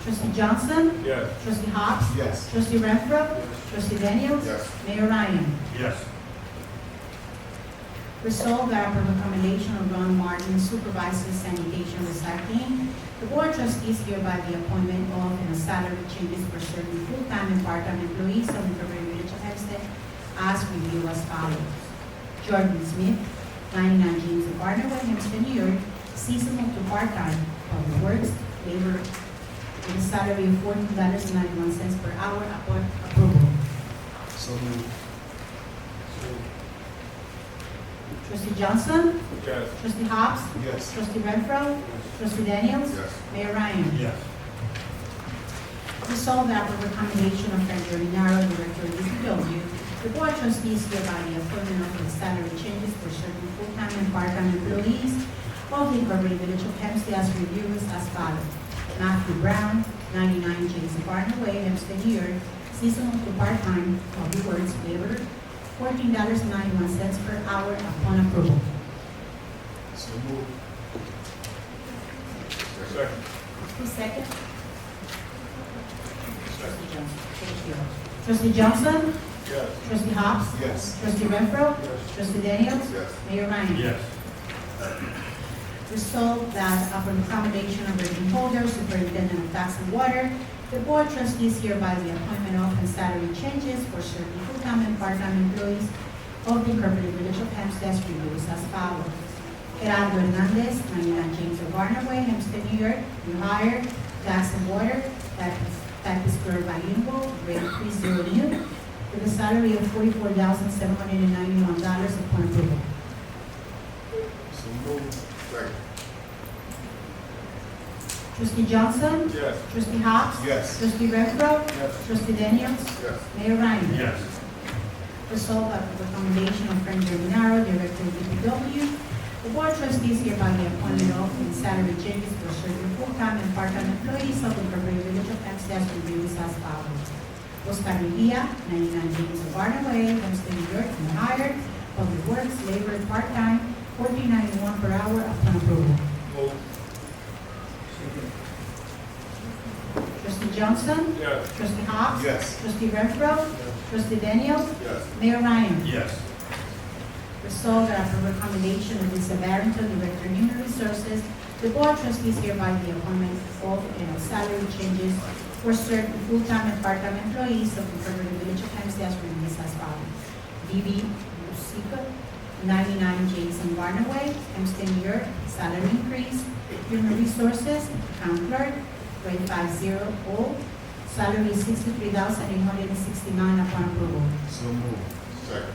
Trustee Johnson? Yes. Trustee Hobbs? Yes. Trustee Renfro? Trustee Daniels? Yes. Mayor Ryan? Yes. Resolved that upon recommendation of Ron Martin, Supervisor Sanitation Recycling, the Board of Trustees hereby the appointment of and salary changes for certain full-time and part-time employees of the Incorporated Village of Hempstead as reviewed as follows. Jordan Smith, 99 James Barnaway, Hempstead, New York, seasonal to part-time, public works, labor, with a salary of $14.91 per hour upon approval. So moved. Trustee Johnson? Yes. Trustee Hobbs? Yes. Trustee Renfro? Trustee Daniels? Yes. Mayor Ryan? Yes. Resolved that upon recommendation of Fred Jorinaro, Director of DPW, the Board of Trustees hereby the appointment of the salary changes for certain full-time and part-time employees of the Incorporated Village of Hempstead as reviewed as follows. Matthew Brown, 99 James Barnaway, Hempstead, New York, seasonal to part-time, public works, labor, $14.91 per hour upon approval. So moved. Second. Who's second? Trustee Johnson. Thank you. Trustee Johnson? Yes. Trustee Hobbs? Yes. Trustee Renfro? Yes. Trustee Daniels? Yes. Mayor Ryan? Yes. Resolved that upon accommodation of rating holder, superintendent of tax and water, the Board of Trustees hereby the appointment of and salary changes for certain full-time and part-time employees of the Incorporated Village of Hempstead as reviewed as follows. Gerardo Hernandez, 99 James Barnaway, Hempstead, New York, new hire, tax and water, type is bilingual, grade 30 new. with a salary of $44,791 upon approval. So moved. Second. Trustee Johnson? Yes. Trustee Hobbs? Yes. Trustee Renfro? Yes. Trustee Daniels? Yes. Mayor Ryan? Yes. Resolved by the recommendation of Frank Germinaro, Director of DPW, the Board of Trustees hereby the appointment of and salary changes for certain full-time and part-time employees of the Incorporated Village of Hempstead reviews as follows. Oscar Mejia, 99 James Barnum Way, Hempstead, New York, and hired, Public Works, labor, part-time, $14.91 per hour upon approval. Move. Trustee Johnson? Yes. Trustee Hobbs? Yes. Trustee Renfro? Trustee Daniels? Yes. Mayor Ryan? Yes. Resolved that upon recommendation of Lisa Barrington, Director of Human Resources, the Board of Trustees hereby the appointment of and salary changes for certain full-time and part-time employees of the Incorporated Village of Hempstead released as follows. Vivi Lucica, 99 Jason Warner Way, Hempstead, New York, salary increase. Human Resources, Account Clerk, grade 500, salary $63,869 upon approval. So moved. Second.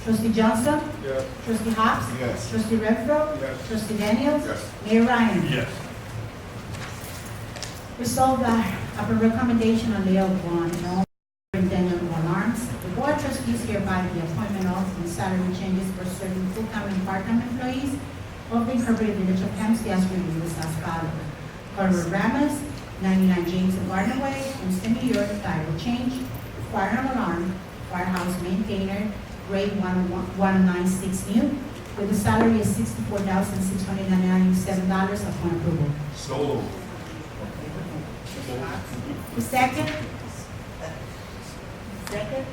Trustee Johnson? Yes. Trustee Hobbs? Yes. Trustee Renfro? Yes. Trustee Daniels? Yes. Mayor Ryan? Yes. Resolved that upon recommendation of Leo Vaughn and all superintendent of alarms, the Board of Trustees hereby the appointment of and salary changes for certain full-time and part-time employees of the Incorporated Village of Hempstead as reviews as follows. Carver Ramos, 99 James and Gardner Way, Hempstead, New York, title change, fire alarm, firehouse maintainer, grade 196 new, with a salary of $64,697 upon approval. So moved. The second? Second?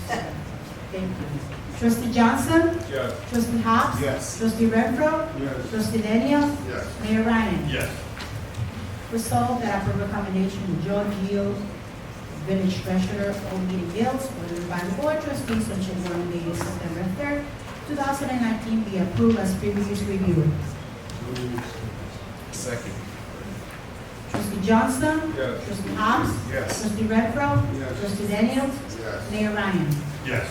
Second. Thank you. Trustee Johnson? Yes. Trustee Hobbs? Yes. Trustee Renfro? Yes. Trustee Daniels? Yes. Mayor Ryan? Yes. Resolved that upon recommendation of George Gio, Village Treasurer, all meeting bills ordered by the Board of Trustees on check warrant dated September 3rd, 2019 be approved as previously reviewed. Second. Trustee Johnson? Yes. Trustee Hobbs? Yes. Trustee Renfro? Yes. Trustee Daniels? Yes. Mayor Ryan? Yes.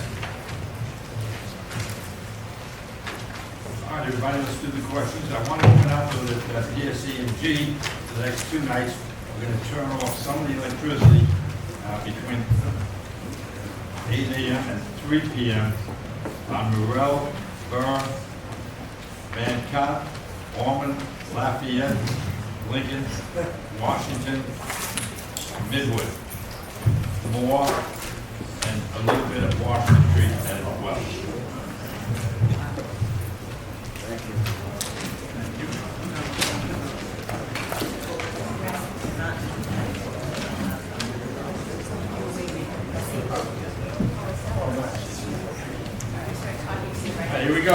All right, everybody, let's do the questions. I want to open up with the DSE and G for the next 2 nights. We're going to turn off some of the electricity between 8 a.m. and 3 p.m. on Morel, Burr, Van Cott, Ormond, Lafayette, Lincoln, Washington, Midwood, Moore, and a little bit of Washington Street as well. Thank you. Here we go.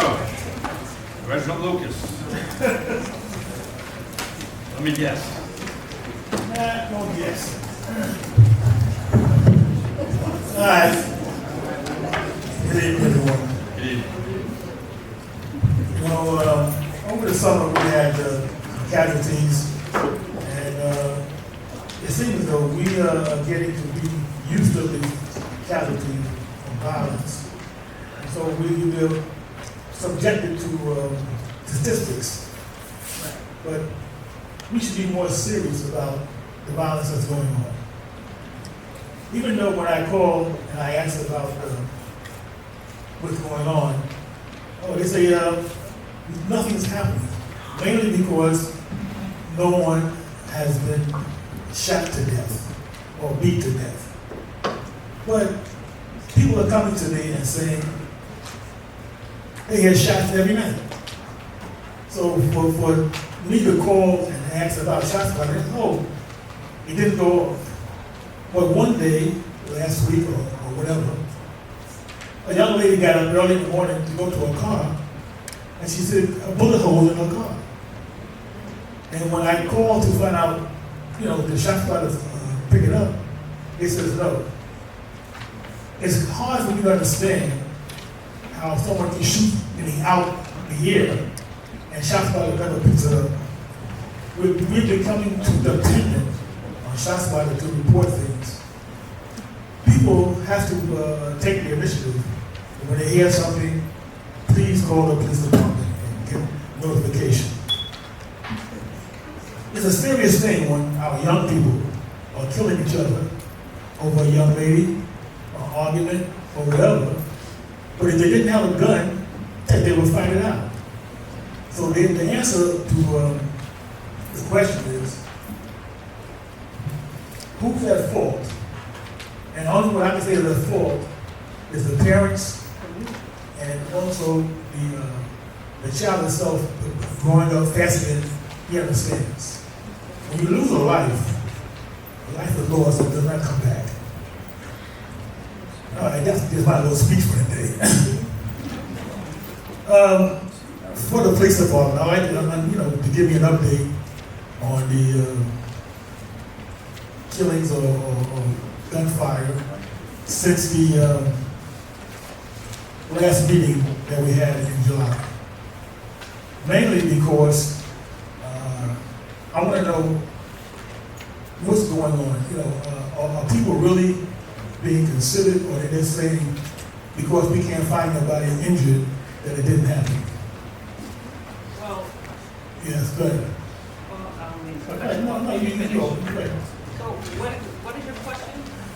Reginald Lucas. Let me guess. No guess. All right. Good evening, everyone. Good evening. You know, over the summer we had casualties, and it seems as though we are getting to be used to the casualties of violence. And so we will subjected to statistics, but we should be more serious about the violence that's going on. Even though when I call and I ask about what's going on, they say nothing's happening, mainly because no one has been shot to death or beat to death. But people are coming to me and saying they get shots every night. So for me to call and ask about shots fired, no, it didn't go off. But one day, last week or whatever, a young lady got up early in the morning to go to her car, and she said a bullet hole in her car. And when I called to find out, the shot spotters pick it up, they said no. It's hard for me to understand how someone can shoot out the air and shot spotter never picks it up. We're becoming too dependent on shot spotter to report things. People have to take the initiative. And when they hear something, please call the police department and get notification. It's a serious thing when our young people are killing each other over a young lady, an argument, or whatever. But if they didn't have a gun, they would fight it out. So the answer to the question is, who's at fault? And only what I can say is at fault is the parents and also the child itself growing up faster than he understands. When you lose a life is lost and does not come back. All right, that's just my little speech for the day. For the police department, I'd like to give me an update on the killings or gunfire since the last meeting that we had in July. Mainly because I want to know what's going on. Are people really being considered, or are they just saying because we can't find nobody injured that it didn't happen? Well, Yes, go ahead. okay, No, you go. so what is your question?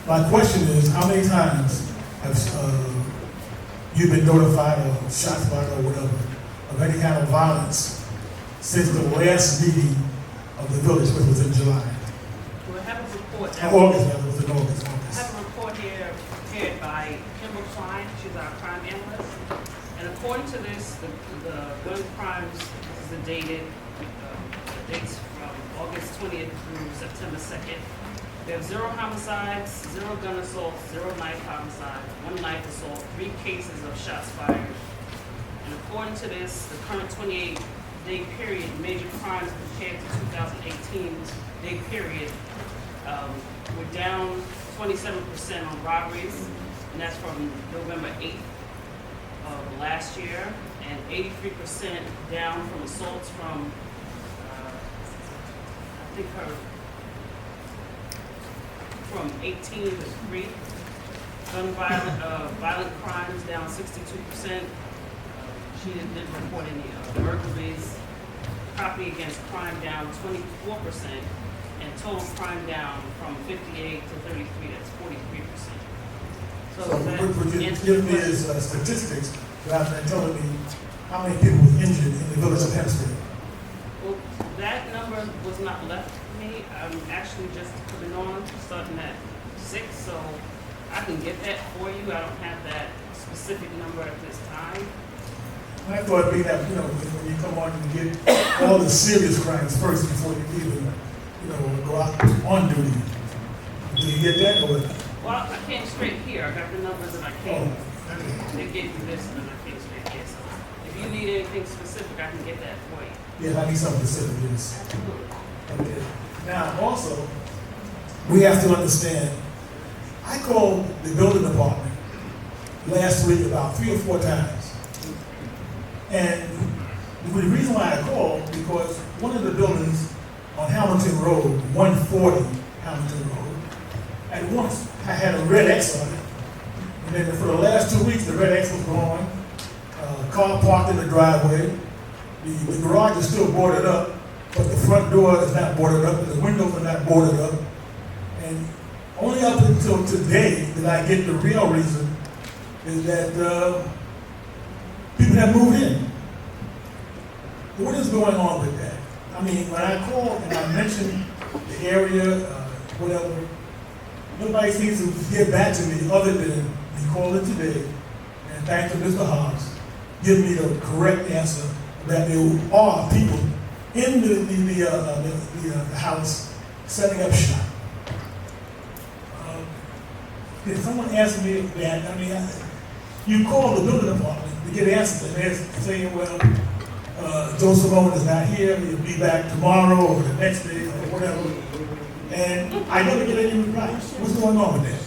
My question is, how many times have you been notified or shots fired or whatever of any kind of violence since the last meeting of the village, which was in July? We have a report. August, that was in August. I have a report here prepared by Kimberly Klein. She's our crime analyst. And according to this, the gun crimes, this is the dated, the dates from August 20th through September 2nd. We have 0 homicides, 0 gun assaults, 0 knife homicides, 1 knife assault, 3 cases of shots fired. And according to this, the current 28-day period, major crimes compared to 2018's day period, we're down 27% on robberies, and that's from November 8th of last year, and 83% down from assaults from, from 18 to 3. Gun violent crimes down 62%. She didn't report any burglaries. Property against crime down 24%, and total crime down from 58 to 33. That's 43%. So would you give me his statistics rather than telling me how many people were injured in the village of Hempstead? Well, that number was not left to me. I'm actually just coming on, starting at 6, so I can get that for you. I don't have that specific number at this time. I thought it'd be that, when you come on, you get all the serious crimes first before you even, go out on duty. Do you get that, or? Well, I came straight here. I got the numbers and I came. Okay. They gave me this and then I came straight here. So if you need anything specific, I can get that for you. Yeah, I need something specific, yes. Absolutely. Okay. Now, also, we have to understand, I called the building department last week about 3 or 4 times. And the reason why I called, because one of the buildings on Hamilton Road, 140 Hamilton Road, at once I had a red X on it. And then for the last 2 weeks, the red X was gone. Car parked in the driveway. The garage is still boarded up, but the front door is not boarded up, and the windows are not boarded up. And only up until today did I get the real reason is that people have moved in. What is going on with that? I mean, when I called and I mentioned the area, whatever, nobody seems to get back to me other than me calling today and thank you, Mr. Hobbs, give me the correct answer that there are people in the house setting up shop. Did someone ask me that? I mean, you call the building department to get answers, and they're saying, well, Joe Simone is not here, he'll be back tomorrow or the next day or whatever. And I never get any replies. What's going on with that?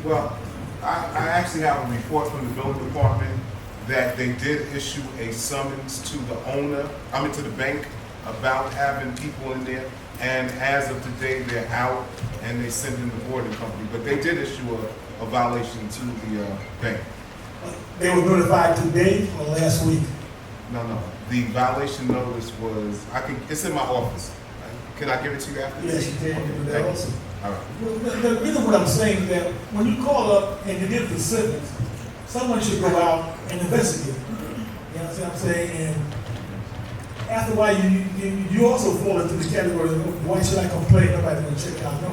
Well, I actually have a report from the building department that they did issue a summons to the owner, to the bank about having people in there And as of today, they're out and they sent in the boarding company, but they did issue a violation to the bank. They were notified today or last week? No. The violation notice was, it's in my office. Can I give it to you after Yes, this? you can do that also. All right. Well, the reason what I'm saying is that when you call up and you get specifics, someone should go out and investigate. You know what I'm saying? And after a while, you also fall into the category of why should I complain? Nobody will check it out. No,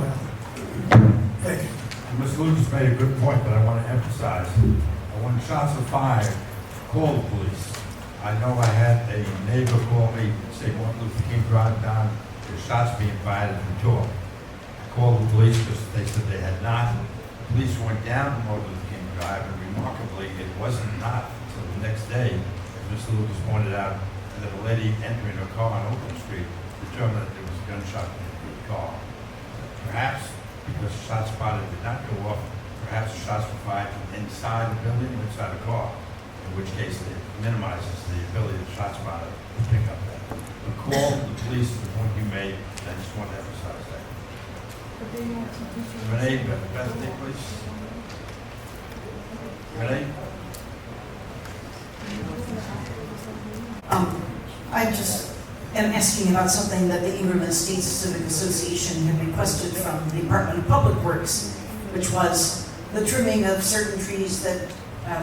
thank you. Ms. Lucas made a good point that I want to emphasize. When shots were fired, call the police. I know I had a neighbor call me and say Martin Luther King Drive down, there's shots being fired at the door. I called the police because they said they had not. The police went down to Martin Luther King Drive, and remarkably, it wasn't not until the next day, as Mr. Lucas pointed out, that a lady entering her car on Oakland Street determined that there was a gunshot in the car. Perhaps because the shot spotter did not go off, perhaps the shots were fired from inside the building or inside the car, in which case it minimizes the ability of the shot spotter to pick up that. The call to the police is the point you made, and I just want to emphasize that. Renee, Bethany, please. Renee? I just am asking about something that the Ingham Estates Civic Association had requested from the Department of Public Works, which was the trimming of certain trees that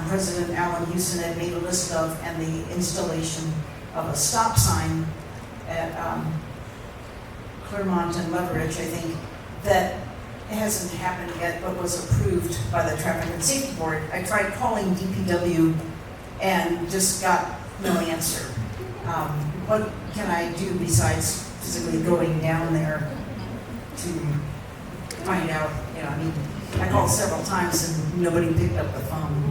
President Allen Houston had made a list of, and the installation of a stop sign at Claremont and Leverage, I think, that hasn't happened yet, but was approved by the Traffic and Safety Board. I tried calling DPW and just got no answer. What can I do besides physically going down there to find out? I called several times and nobody picked up the phone.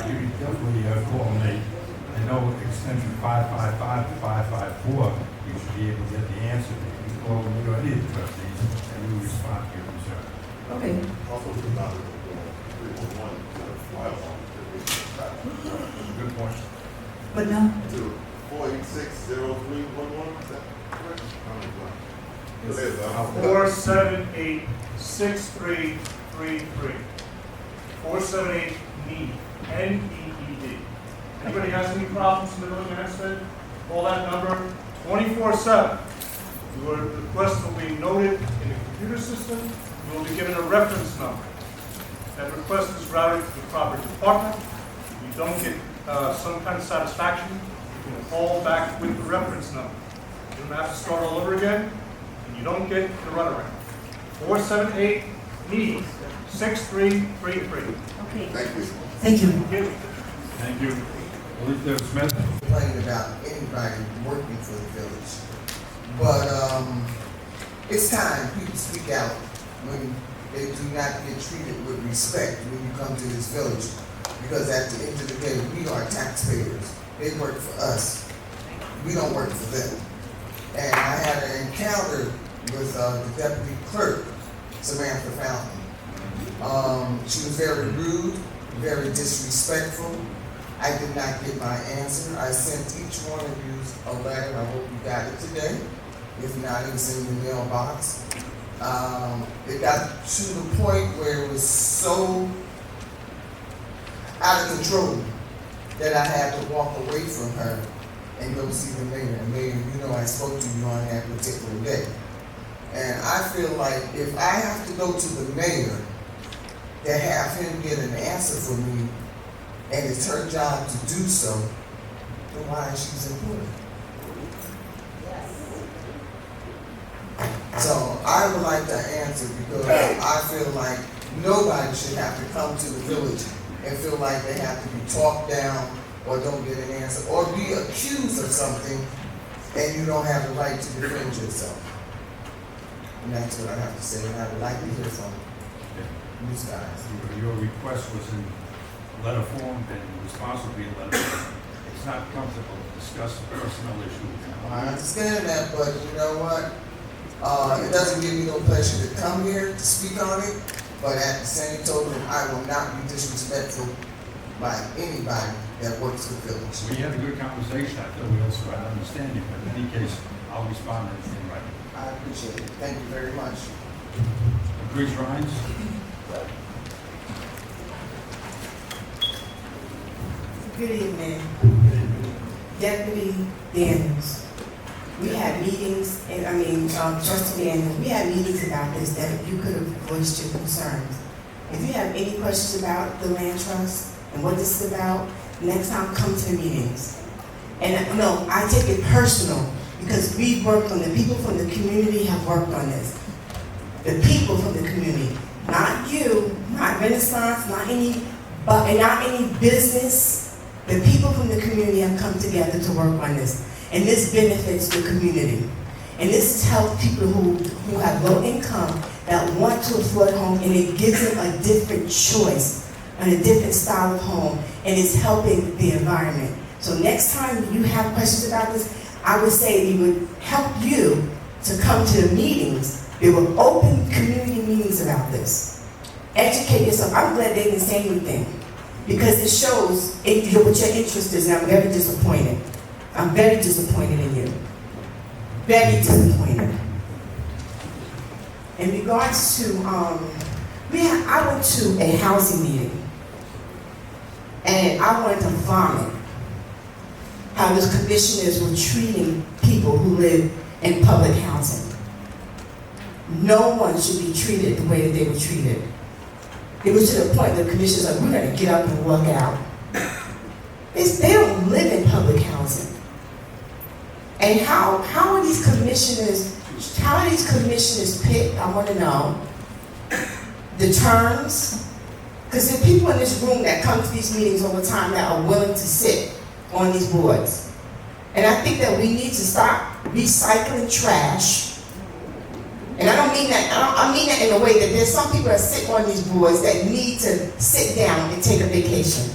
You definitely call me. I know extension 555 to 554, you should be able to get the answer. You can call me or any of the trustees, and we will respond to your concern. Okay. Also, the number 311 to the file on Good point. But no. to 4860311, is that correct? 478-6333. 478 NEED, N-E-E-D. Anybody has any problems in the village of Hempstead? Call that number 24/7. Your request will be noted in the computer system. You will be given a reference number. That request is routed to the proper department. If you don't get some kind of satisfaction, you can call back with the reference number. You don't have to start all over again, and you don't get the runaround. 478 NEED 6333. Okay. Thank you. Thank you. Thank you. Elizabeth Smith? Complain about anybody working for the village. But it's time people speak out when they do not get treated with respect when you come to this village. Because at the end of the day, we are taxpayers. They work for us. We don't work for them. And I had an encounter with the deputy clerk, Samantha Fountain. She was very rude, very disrespectful. I did not get my answer. I sent each one of you a letter. I hope you got it today. If not, it was in the mailbox. It got to the point where it was so out of control that I had to walk away from her and go see the mayor. And mayor, I spoke to you on that particular day. And I feel like if I have to go to the mayor to have him get an answer for me, and it's her job to do so, then why is she employed? So I would like to answer because I feel like nobody should have to come to the village and feel like they have to be talked down or don't get an answer or be accused of something and you don't have the right to defend yourself. And that's what I have to say, and I would like to hear from you guys. Your request was in letter form, and the response will be in letter form. It's not comfortable to discuss personal issues. I understand that, but you know what? It doesn't give me no pleasure to come here to speak on it, but at the same token, I will not be disrespectful by anybody that works for the village. We had a good conversation. I thought we also had understanding, but in any case, I'll respond to anything right. I appreciate it. Thank you very much. Bruce Rhines? Good evening. Deputy Daniels. We had meetings, Trustee Daniels, we had meetings about this that you could have voiced your concerns. If you have any questions about the land trust and what this is about, next time come to the meetings. And no, I take it personal because we've worked on it. People from the community have worked on this. The people from the community, not you, not Renaissance, not any business. The people from the community have come together to work on this. And this benefits the community. And this helps people who have low income that want to afford a home, and it gives them a different choice and a different style of home, and it's helping the environment. So next time you have questions about this, I would say it would help you to come to the meetings. There were open community meetings about this. Educate yourself. I'm glad they didn't say anything because it shows what your interest is, and I'm very disappointed. I'm very disappointed in you. Very disappointed. In regards to, I went to a housing meeting, and I wanted to vomit how those commissioners were treating people who live in public housing. No one should be treated the way that they were treated. It was to the point that the commissioners are like, we're going to get up and walk out. They don't live in public housing. And how are these commissioners picked? I want to know the terms. Because there are people in this room that come to these meetings all the time that are willing to sit on these boards. And I think that we need to stop recycling trash. And I don't mean that, I mean that in a way that there's some people that sit on these boards that need to sit down and take a vacation.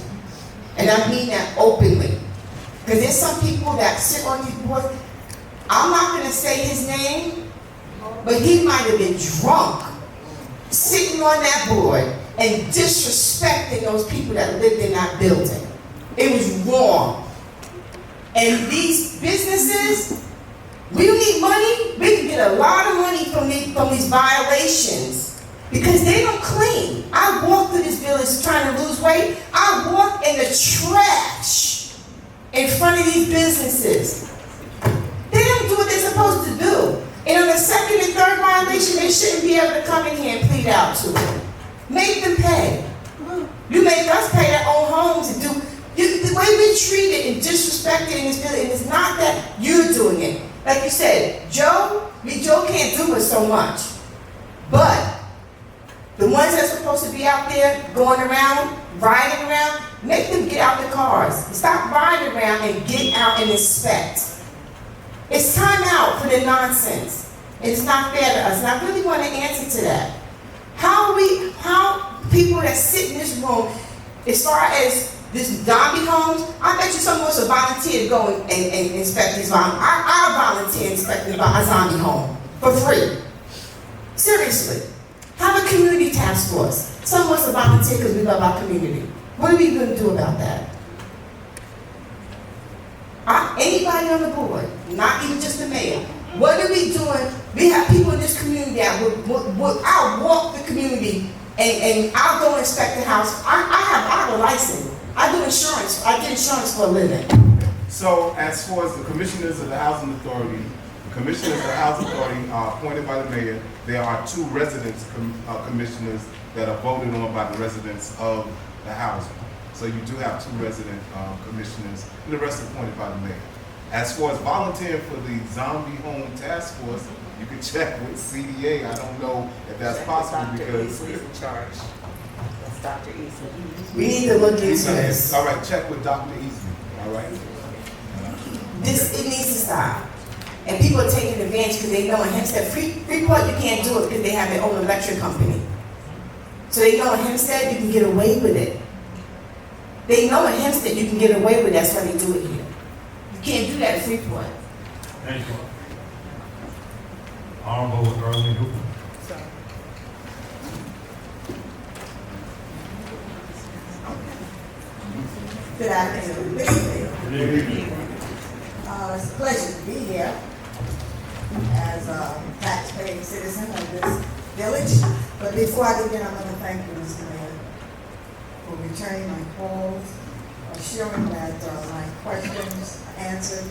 And I mean that openly. Because there's some people that sit on these boards. I'm not going to say his name, but he might have been drunk sitting on that board and disrespecting those people that lived in that building. It was wrong. And these businesses, we need money. We can get a lot of money from these violations because they don't clean. I walk through this village trying to lose weight. I walk in the trash in front of these businesses. They don't do what they're supposed to do. And on the second and third violation, they shouldn't be able to come in here and plead out to it. Make them pay. You make us pay our own homes and do. The way we're treated and disrespected in this building, it's not that you're doing it. Like you said, Joe can't do it so much. But the ones that's supposed to be out there going around, riding around, make them get out the cars. Stop riding around and get out and inspect. It's time out for the nonsense. It's not fair to us. And I really want to answer to that. How people that sit in this room, as far as this zombie homes, I bet you someone wants to volunteer to go and inspect these zombie. I'll volunteer inspecting a zombie home for free. Seriously. Have a community task force. Someone wants to volunteer because we love our community. What are we going to do about that? Anybody on the board, not even just the mayor, what are we doing? We have people in this community that I'll walk the community and I'll go inspect the house. I have a license. I do insurance. I get insurance for a living. So as far as the commissioners of the Housing Authority, the commissioners of the Housing Authority are appointed by the mayor. There are two residents commissioners that are voted on by the residents of the housing. So you do have two resident commissioners, and the rest are appointed by the mayor. As far as volunteering for the zombie home task force, you can check with CDA. I don't know if that's possible because Dr. Easley's in charge. That's Dr. Easley. We need to look into this. All right, check with Dr. Easley. All right. It needs to stop. And people are taking advantage because they know in Hempstead, Freeport you can't do it because they have their own electric company. So they know in Hempstead you can get away with it. They know in Hempstead you can get away with it, that's why they do it here. You can't do that in Freeport. Thank you. Honorable Earl Cooper. Good afternoon. Good evening. Good evening. It's a pleasure to be here. as a taxpaying citizen of this village. But before I begin, I want to thank you, Mr. Mayor, for returning my calls, assuring that my questions are answered,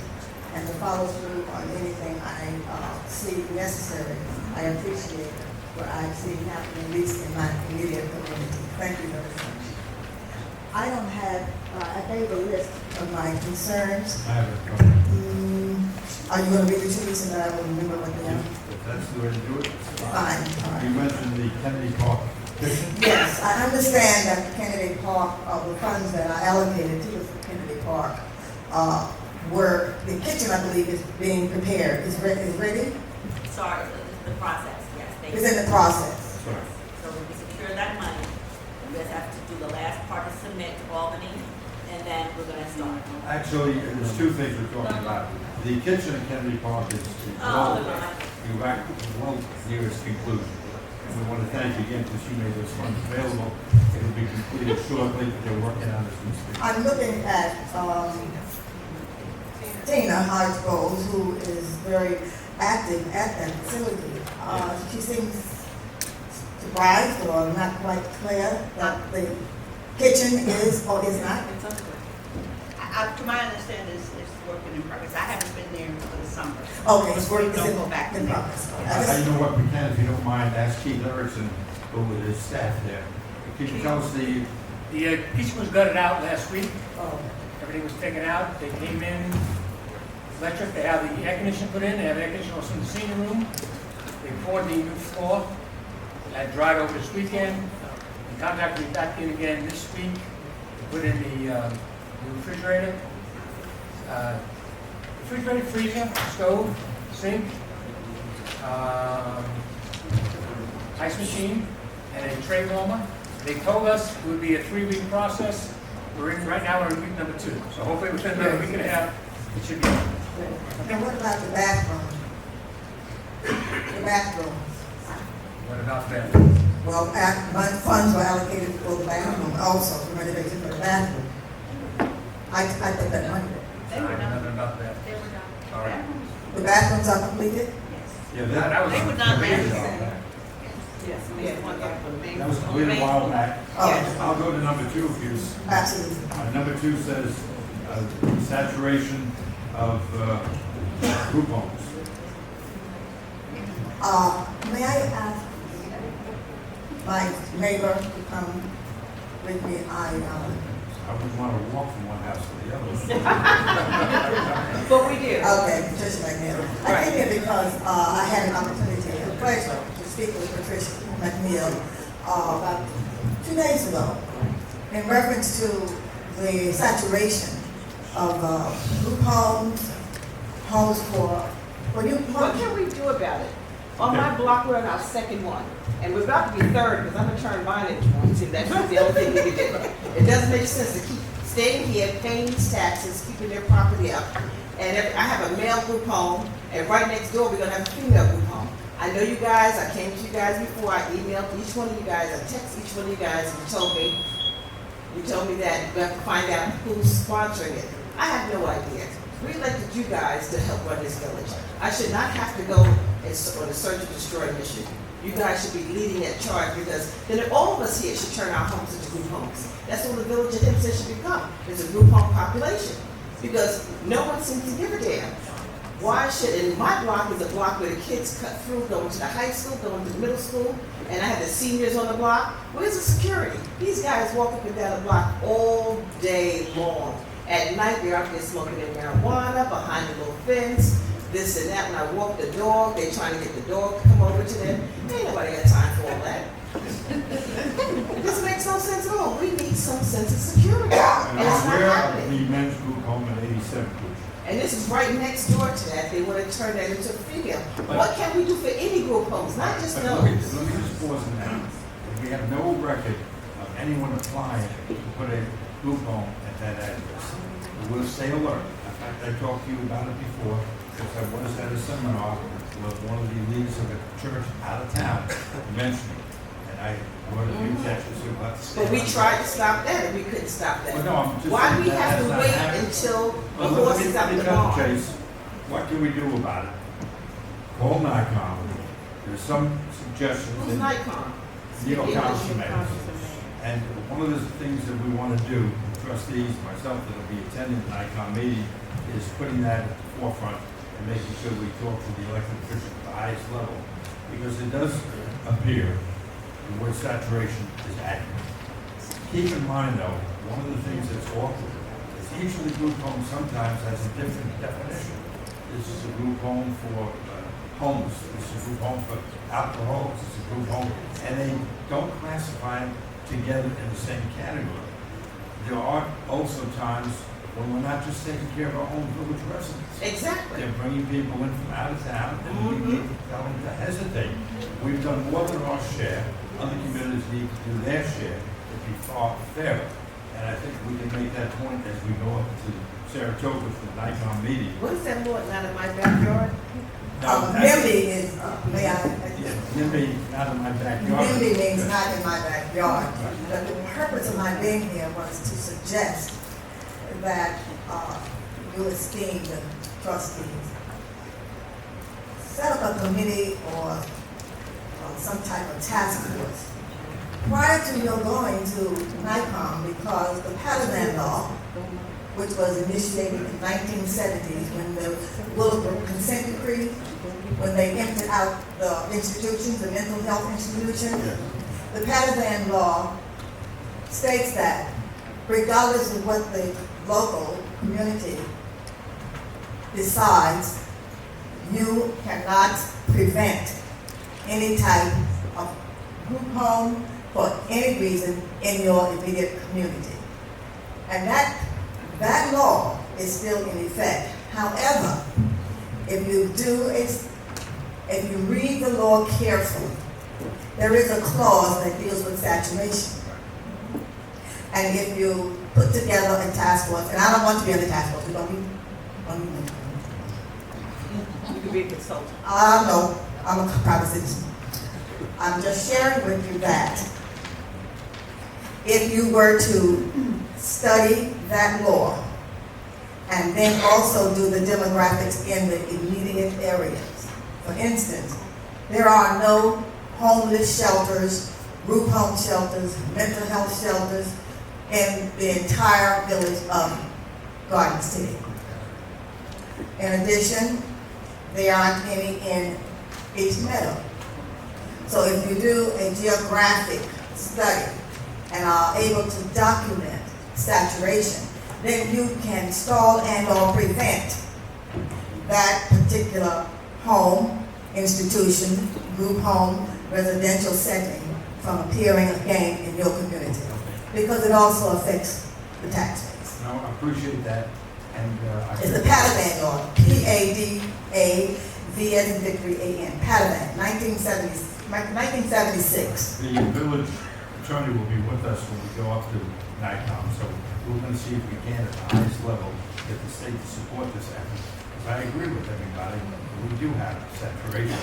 and to follow through on anything I see necessary. I appreciate what I see happening, at least in my immediate community. Thank you very much. I don't have, I gave a list of my concerns. I have it. Are you going to read it to me so that I will remember what they are? If that's the way to do it, it's fine. Fine, all right. You mentioned the Kennedy Park kitchen. Yes, I understand that the Kennedy Park, the funds that are allocated to the Kennedy Park, were, the kitchen, I believe, is being prepared, is ready? Sorry, the process, yes. It's in the process. Sorry. So we secure that money, we just have to do the last part to submit to Albany, and then we're gonna start. Actually, there's two things we're talking about. The kitchen at Kennedy Park is Oh, well near its conclusion. And we want to thank you again because you made those funds available. It will be completed shortly, but they're working on it as we speak. I'm looking at Tina Hodge-Bowles, who is very active at that facility. She seems surprised or not quite clear that the kitchen is or is not. To my understanding, it's working in progress. I haven't been there for the summer. Okay, it's working Don't go back in there. progress. I know what we can, if you don't mind, ask Keith Erickson, who with his staff there. Could you tell us the kitchen was gutted out last week. Oh, Everything was taken out. They came in, electric, they have the air conditioner put in, they have air conditioner also in the senior room. They poured the new floor. That dried over this weekend. They contacted me back in again this week. Put in the refrigerator, freezer, stove, sink, ice machine, and a tray warmer. They told us it would be a 3-week process. Right now we're in week number 2. So hopefully within a week and a half, it should be done. and what about the bathroom? The bathroom. What about that? Well, funds were allocated for the bathroom also, for renovation for the bathroom. I put that money. Sorry, nothing about that. They were done. All right. The bathrooms are completed? Yeah, That was. They were not completed ready. a while back. Yes, we had one there for me. That was completed a while back. Oh. I'll go to number 2 if you. Absolutely. Number 2 says saturation of group homes. May I ask my neighbor to come with me? I wouldn't want to walk from one house to the other. But we do. Okay, Patricia McNeil. I came here because I had an opportunity, a pleasure, to speak with Patricia McNeil about 2 days ago in reference to the saturation of group homes, homes for new What homes. can we do about it? On my block, we're on our second one, and we're about to be third, because I'm gonna turn mine into one, too. That's the only thing we can do. It doesn't make sense to keep staying here, paying these taxes, keeping their property up. And I have a male group home, and right next door, we're gonna have a female group home. I know you guys, I came to you guys before, I emailed each one of you guys, I texted each one of you guys, and you told me that you have to find out who's sponsoring it. I have no idea. We elected you guys to help run this village. I should not have to go on a search and destroy mission. You guys should be leading that charge, because then all of us here should turn our homes into group homes. That's what the village of Hempstead should become, is a group home population. Because no one seems to give a damn. Why should, and my block is a block where the kids cut through, going to the high school, going to the middle school, and I have the seniors on the block. Where's the security? These guys walk up and down the block all day long. At night, they're out there smoking their marijuana behind the little fence, this and that. When I walk the dog, they're trying to get the dog to come over to them. Ain't nobody got time for all that. This makes no sense at all. We need some sense of security, And and it's I'm not aware of happening. the men's group home at 87 Bridge. And this is right next door to that. They want to turn that into a female. What can we do for any group homes, not just But those? let me just pause on that. We have no record of anyone applying to put a group home at that address. We'll stay alert. In fact, I talked to you about it before, because I was at a seminar with one of the leaders of a church out of town mentioning, and I brought a few texts about the. But we tried to stop that, and we couldn't stop that. Well, no, I'm just Why do we saying that have has to not wait happened. until the Well, horse let is out me the cut to barn? chase. What can we do about it? call NICOM. There's some suggestions. Who's Nikon? Legal counsel mayors. And one of the things that we want to do, the trustees, myself, that'll be attending the NICOM meeting, is putting that at the forefront and making sure we talk to the elected officials at the highest level. Because it does appear the word saturation is accurate. Keep in mind, though, one of the things that's awkward is each of the group homes sometimes has a different definition. This is a group home for homeless, this is a group home for alcoholics, this is a group home, and they don't classify them together in the same category. There are also times when we're not just taking care of our own village residents. Exactly. They're bringing people in from out of town, and we need to tell them to hesitate. We've done more than our share. Other communities need to do their share to be far fairer. And I think we can make that point as we go up to Saratoga for the NICOM meeting. What is that Lord, not in my backyard? NIMBY is, may I? Yeah, NIMBY, not in my backyard. NIMBY means not in my backyard. But the purpose of my being here was to suggest that you esteemed trustees set up a committee or some type of task force prior to your going to NICOM, because the Paladin law, which was initiated in the 1970s when the Willowbrook consent decree, when they emptied out the institutions, the mental health institutions, the Paladin law states that regardless of what the local community decides, you cannot prevent any type of group home for any reason in your immediate community. And that law is still in effect. However, if you read the law carefully, there is a clause that deals with saturation. And if you put together a task force, and I don't want to be on the task force, we don't need. You could be a consultant. No, I'm a private citizen. I'm just sharing with you that if you were to study that law and then also do the demographics in the immediate areas. For instance, there are no homeless shelters, group home shelters, mental health shelters in the entire village of Garden City. In addition, there aren't any in East Meadow. So if you do a geographic study and are able to document saturation, then you can stall and or prevent that particular home, institution, group home, residential setting from appearing again in your community, because it also affects the tax base. No, I appreciate that, and It's the Paladin law, P-A-D-A-V as in victory, A-N, Paladin, 1976. The village attorney will be with us when we go up to NICOM, so we're going to see if we can, at the highest level, get the state to support this effort. Because I agree with everybody, we do have saturation.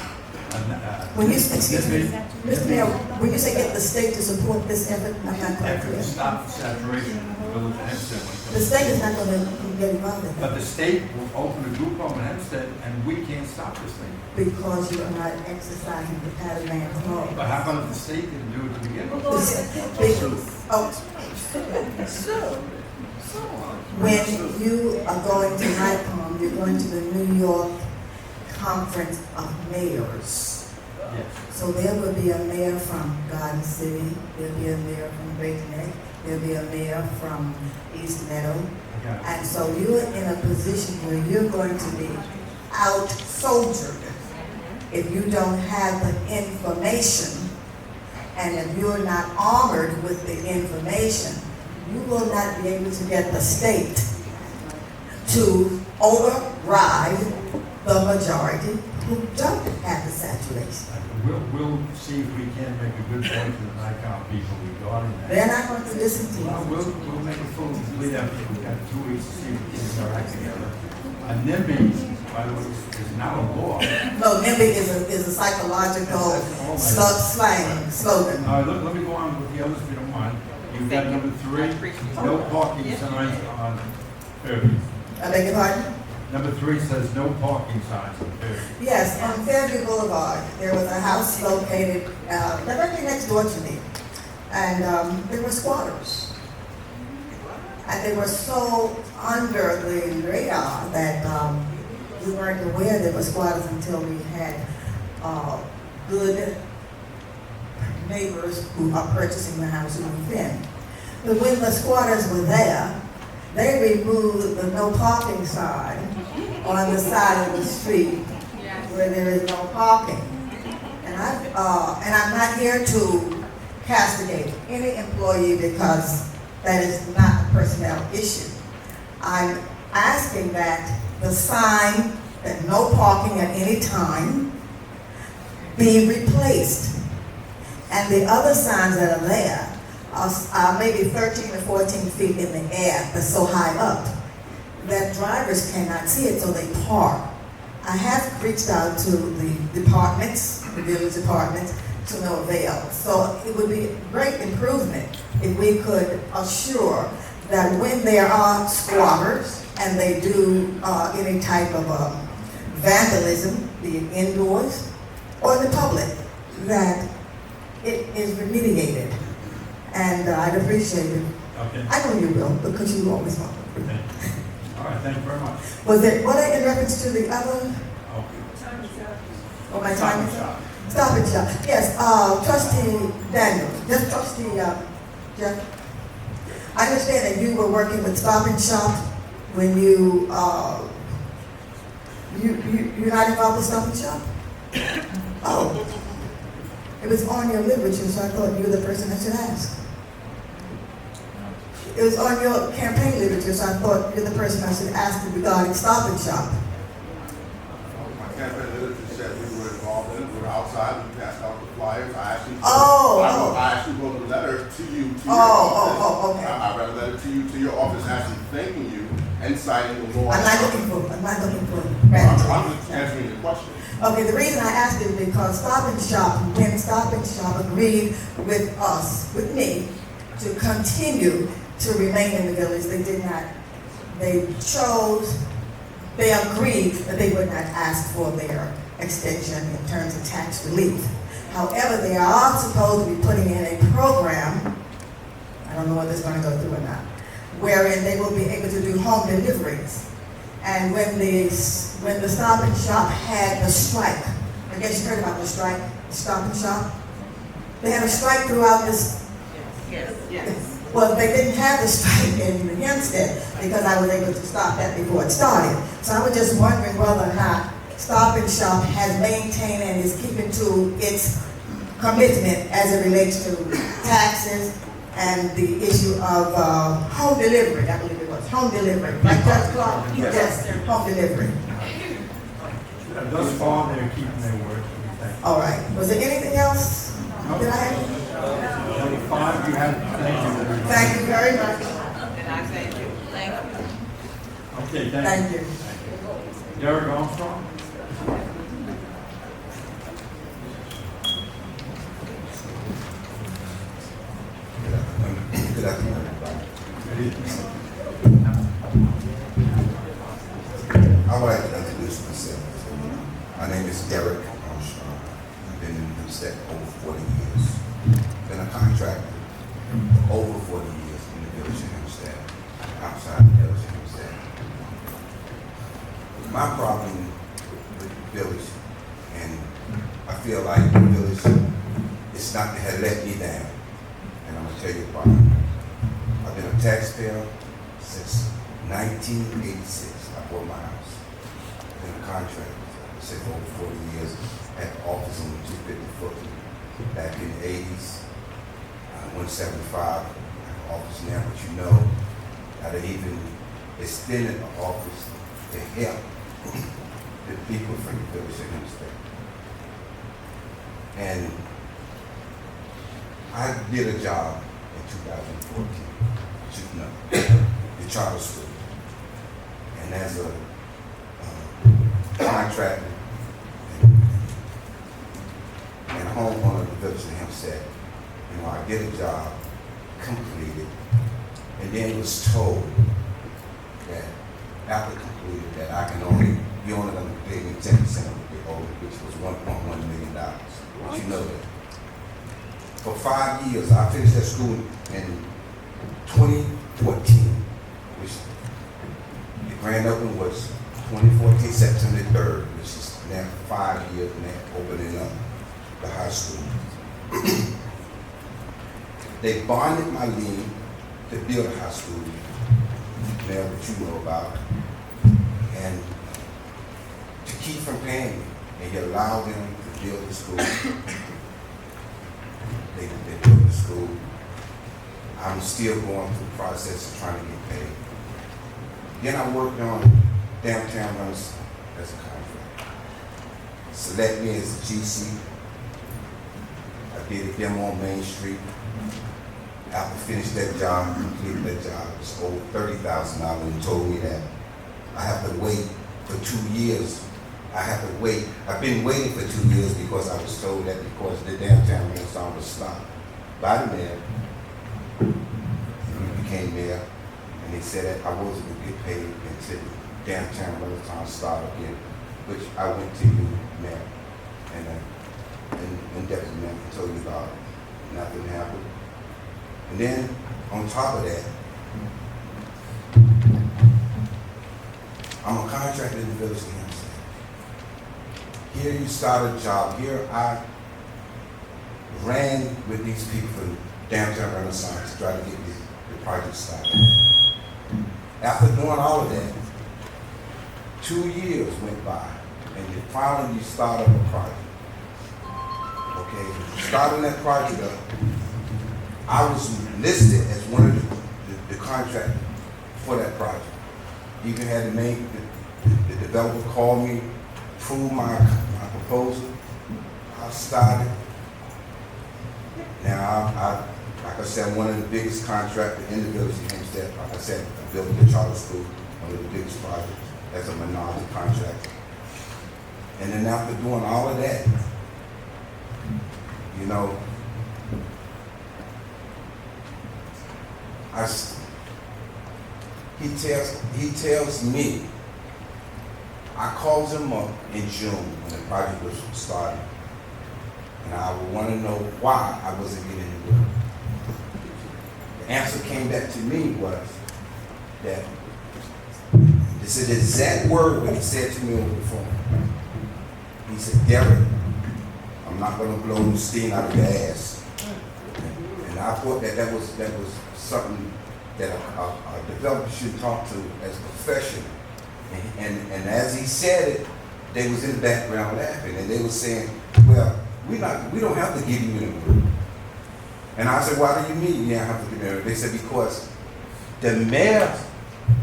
When you, excuse me, Mr. Mayor, when you say get the state to support this effort, I'm not quite Effort clear. to stop saturation in the village of Hempstead when it comes The state is not going to get involved in But that the state will open a group home in Hempstead, and we can't stop this thing. because you are not exercising the Paladin law. But how about if the state didn't do it to begin with? When you are going to NICOM, you're going to the New York Conference of Mayors. Yes. So there will be a mayor from Garden City, there'll be a mayor from Great Neck, there'll be a mayor from East Meadow. Okay. And so you're in a position where you're going to be out-soldiered if you don't have the information, and if you're not armored with the information, you will not be able to get the state to override the majority who don't have the saturation. We'll see if we can make a good point to the NICOM people regarding that. They're not going to listen to Well, you. we'll make a full complete effort. We've got 2 weeks to see if we can get our act together. NIMBY, by the way, is not a law. No, NIMBY is a psychological slang, slogan. All right, let me go on with the others if you don't mind. You've got number 3, no parking signs on Fairview. I beg your pardon? Number 3 says no parking signs on Fairview. Yes, on Fairview Boulevard, there was a house located, directly next door to me. And there were squatters. And they were so under the radar that we weren't aware there were squatters until we had good neighbors who are purchasing the house who moved in. But when the squatters were there, they removed the no parking sign on the side of the street where there is no parking. And I'm not here to castigate any employee because that is not a personnel issue. I'm asking that the sign that no parking at any time be replaced. And the other signs that are there are maybe 13 or 14 feet in the air, but so high up that drivers cannot see it, so they park. I have reached out to the departments, the village departments, to no avail. So it would be a great improvement if we could assure that when there are squatters and they do any type of vandalism, be it indoors or in the public, that it is remediated. And I'd appreciate it. Okay. I know you will, because you always want to. Okay. All right, thank you very much. Was it in reference to the other? Okay. Oh, my Stop time and is shop. up? Stop and shop. Yes, trustee Daniel, just trustee Jeff. I understand that you were working with Stop and Shop when you're not involved with Stop and Shop? Oh. It was on your literature, so I thought you were the person I should ask. It was on your campaign literature, so I thought you're the person I should ask regarding Stop and Shop. My campaign literature said we were involved in it, we were outside, we passed out the flyers, I actually wrote a letter to you, to your office. Okay. I read a letter to you, to your office, actually thanking you and citing the law. I'm not looking for I'm just answering your question. Okay, the reason I asked is because Stop and Shop, when Stop and Shop agreed with us, with me, to continue to remain in the village, they did not, they agreed that they would not ask for their extension in terms of tax relief. However, they are supposed to be putting in a program, I don't know whether it's going to go through or not, wherein they will be able to do home deliveries. And when the Stop and Shop had the strike, I guess you heard about the strike, Stop and Shop? They had a strike throughout this. Yes. Well, they didn't have the strike in Hempstead because I was able to stop that before it started. So I was just wondering whether or not Stop and Shop has maintained and is keeping to its commitment as it relates to taxes and the issue of home delivery. I believe it was home delivery. Like Judge Clark, yes, home delivery. Thus far, they're keeping their word. Thank you. All right. Was there anything else No. that I had? Number 5, you have, thank you. Thank you very much. And I thank you. Thank you. Okay, Thank you. Derek Armstrong? Good afternoon, everybody. I would like to introduce myself. My name is Derek Armstrong. I've been in Hempstead over 40 years. Been a contractor for over 40 years in the village of Hempstead, outside the village of Hempstead. My problem with the village, and I feel like the village is not to have let me down. And I'm gonna tell you why. I've been a taxpayer since 1986. I bought my house. I've been a contractor, I said, for over 40 years. Had the office on 250 Fulton back in the 80s. 175. I have an office now, but you know that they even extended the office to help the people from the village of Hempstead. And I did a job in 2014, you know, the charter school. And as a contractor and a homeowner of the village of Hempstead, you know, I did a job, completed, and then was told that after completed that I can only, you're only gonna pay me 10% of what they owe, which was $1.1 million. But you know that. For 5 years, I finished that school in 2014, which the grand opening was 2014, September 3rd, which is now 5 years now opening up the high school. They bonded my lien to build a high school, now that you know about, and to keep from paying me, and you allow them to build the school. They built the school. I'm still going through the process of trying to get paid. Then I worked on downtown runs as a contractor. Select me as a GC. I did a demo on Main Street. After I finished that job, completed that job, it was over $30,000 and told me that I have to wait for 2 years. I have to wait. I've been waiting for 2 years because I was told that because the downtown Renaissance was stopped by the mayor. He became mayor, and he said that I wasn't going to get paid until the downtown Renaissance started again, which I went to you, mayor, and deputy mayor told you about it. Nothing happened. And then, on top of that, I'm a contractor in the village of Hempstead. Here you start a job. Here I ran with these people from downtown Renaissance to try to get the project started. After doing all of that, 2 years went by, and you finally start up a project. Okay, starting that project up, I was listed as one of the contractors for that project. Even had the developer call me, prove my proposal. I started. Now, like I said, I'm one of the biggest contractors in the village of Hempstead. Like I said, I built the charter school, one of the biggest projects as a minority contractor. And then after doing all of that, you know, he tells me, I called him up in June when the project was starting, and I would want to know why I wasn't getting the work. The answer came back to me was that, this is the exact word what he said to me over the phone. He said, Derek, I'm not going to blow the steam out of your ass. And I thought that was something that a developer should talk to as a professional. And as he said it, they was in the background laughing, and they were saying, well, we don't have to give you any work. And I said, why do you mean you don't have to give me any work? They said, because the mayor,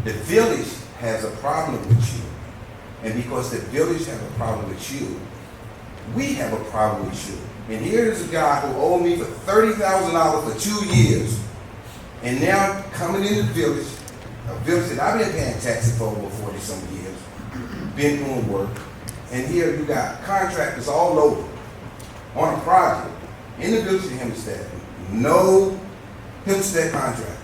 the village has a problem with you. And because the village has a problem with you, we have a problem with you. And here is a guy who owed me for $30,000 for 2 years, and now coming in the village, a village that I've been paying taxes for over 40 some years, been doing work, and here you got contractors all over on a project in the village of Hempstead, no Hempstead contractors.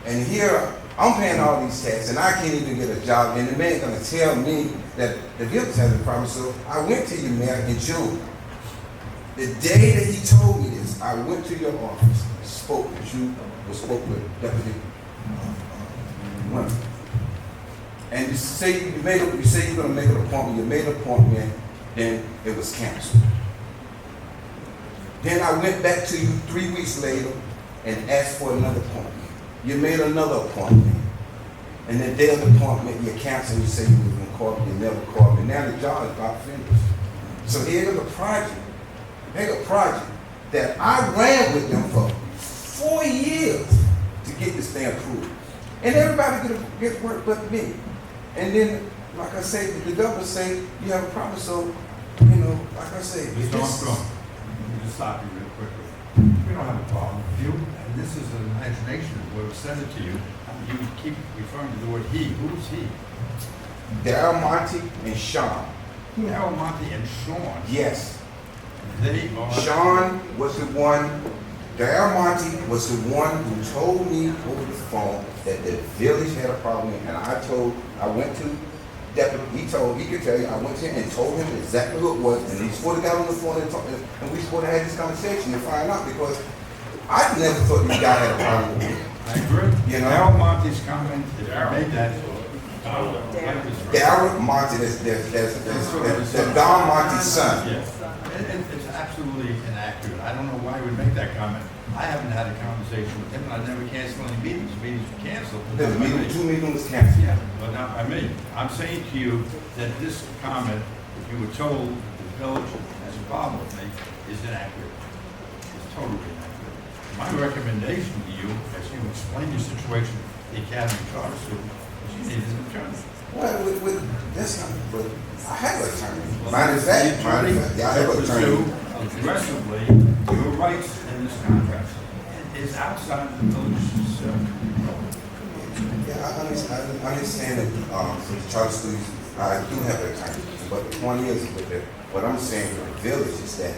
And here I'm paying all these taxes, and I can't even get a job, and the man gonna tell me that the village has a problem. So I went to your mayor in June. The day that he told me this, I went to your office, spoke with Deputy Winter. And you say you're gonna make an appointment, you made an appointment, then it was canceled. Then I went back to you 3 weeks later and asked for another appointment. You made another appointment. And the day of the appointment, you canceled, you said you were gonna call me, you never called me. Now the job is about finished. So here's a project that I ran with them for 4 years to get this thing approved. And everybody get work but me. And then, like I say, the developers say, you have a problem, so, you know, like I say, Mr. Armstrong, let me just stop you real quickly. We don't have a problem with you, and this is an imagination of what was sent it to you. You keep referring to the word he. Who's he? Darryl Monty and Sean. Darryl Monty and Sean. Yes. They are. Sean was the one Darryl Monty was the one who told me over the phone that the village had a problem, and I went to Deputy, he could tell you, I went to him and told him exactly who it was, and he's supposed to got on the phone and talk, and we supposed to have this conversation to find out, because I never thought this guy had a problem with me. I agree. You know? Darryl Monty's comment, if you made that. Darryl Monty, that's Don Monty's son. Yeah. It's absolutely inaccurate. I don't know why he would make that comment. I haven't had a conversation with him, and I never canceled any meetings. Meetings were canceled. The meeting, 2 meetings was canceled. Yeah, but not by me. I'm saying to you that this comment, if you were told the village has a problem with me, is inaccurate. It's totally inaccurate. My recommendation to you, as you explain your situation to the Academy Charter School, is you need an attorney. Well, that's not, but I have an attorney. Matter of fact, yeah, I have an attorney. Aggressively, your rights in this contract is outside the village's control. Yeah, I understand that, for the charter schools, I do have an attorney, but the point is, what I'm saying for the village is that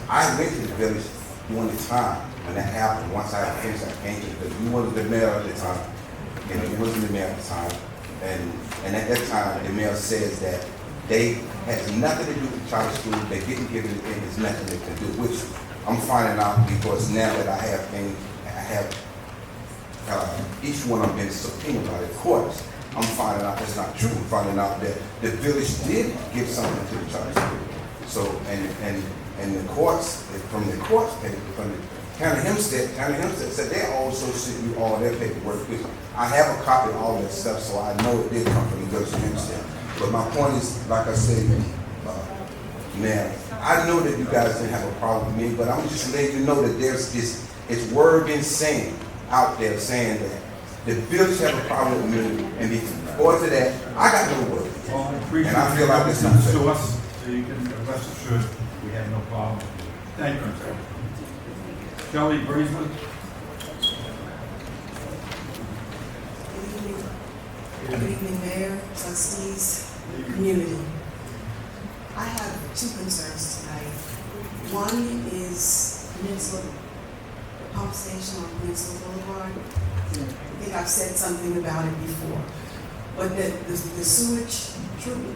I went to the village during the time when that happened. Once I finished, I came to because you wasn't the mayor at the time. You know, you wasn't the mayor at the time. And at that time, the mayor says that they has nothing to do with the charter school. They didn't give anything. There's nothing they can do, which I'm finding out because now that I have things, each one of them been subpoenaed by the courts. I'm finding out that's not true. I'm finding out that the village did give something to the charter school. So, and the courts, from the county of Hempstead said they also sent you all their paperwork. I have a copy of all that stuff, so I know it did come from the village of Hempstead. But my point is, like I said, man, I know that you guys didn't have a problem with me, but I'm just letting you know that there's it's word been saying out there saying that the village have a problem with me, and before to that, I got no word. Well, I appreciate and I feel like it's not to us, so you can rest assured we have no problem. Thank you, sir. Shelley Breezeman. Good evening, Mayor, trustees, community. I have two concerns tonight. One is Peninsula, the pump station on Peninsula Boulevard. I think I've said something about it before. But the sewage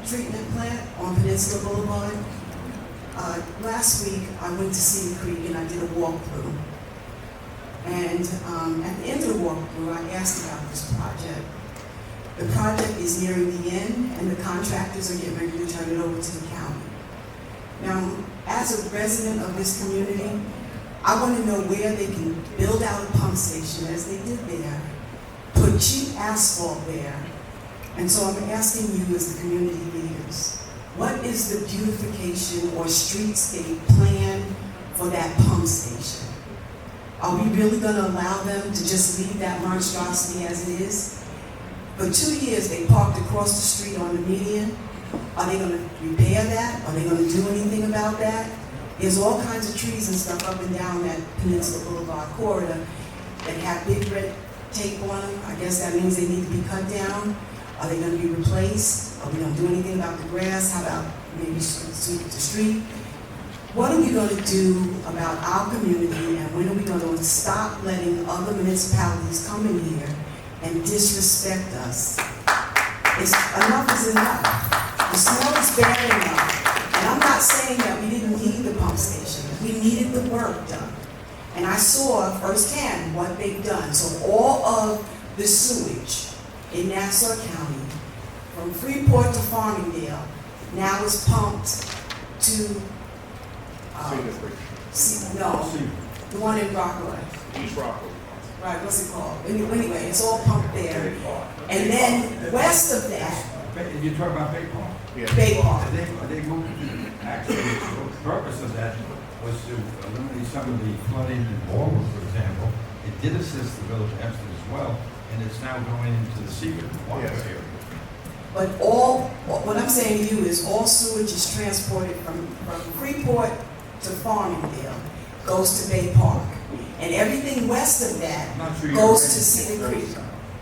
treatment plant on Peninsula Boulevard, last week I went to Cedar Creek and I did a walkthrough. And at the end of the walkthrough, I asked about this project. The project is nearing the end, and the contractors are getting ready to turn it over to the county. Now, as a resident of this community, I want to know where they can build out a pump station, as they did there, put cheap asphalt there. And so I'm asking you as the community leaders, what is the beautification or streetscape plan for that pump station? Are we really going to allow them to just leave that monstrosity as it is? For 2 years, they parked across the street on the median. Are they going to repair that? Are they going to do anything about that? There's all kinds of trees and stuff up and down that Peninsula Boulevard corridor that have big red tape on them. I guess that means they need to be cut down. Are they going to be replaced? Are we going to do anything about the grass? How about maybe sweep the street? What are we going to do about our community, and when are we going to stop letting other municipalities come in here and disrespect us? Enough is enough. The smell is bad enough. And I'm not saying that we didn't need the pump station. We needed the work done. And I saw firsthand what they've done. So all of the sewage in Nassau County, from Freeport to Farmingdale, now is pumped to the one in Rockaway. East Rockaway. Right, what's it called? Anyway, it's all pumped there. And then west of that, You're talking about Bay Park? Yeah. Bay Park. They moved, actually, the purpose of that was to eliminate some of the flooding in Baldwin, for example. It did assist the village of Hempstead as well, and it's now going into the Seagull water area. But what I'm saying to you is all sewage is transported from Freeport to Farmingdale, goes to Bay Park. And everything west of that goes to Cedar Creek.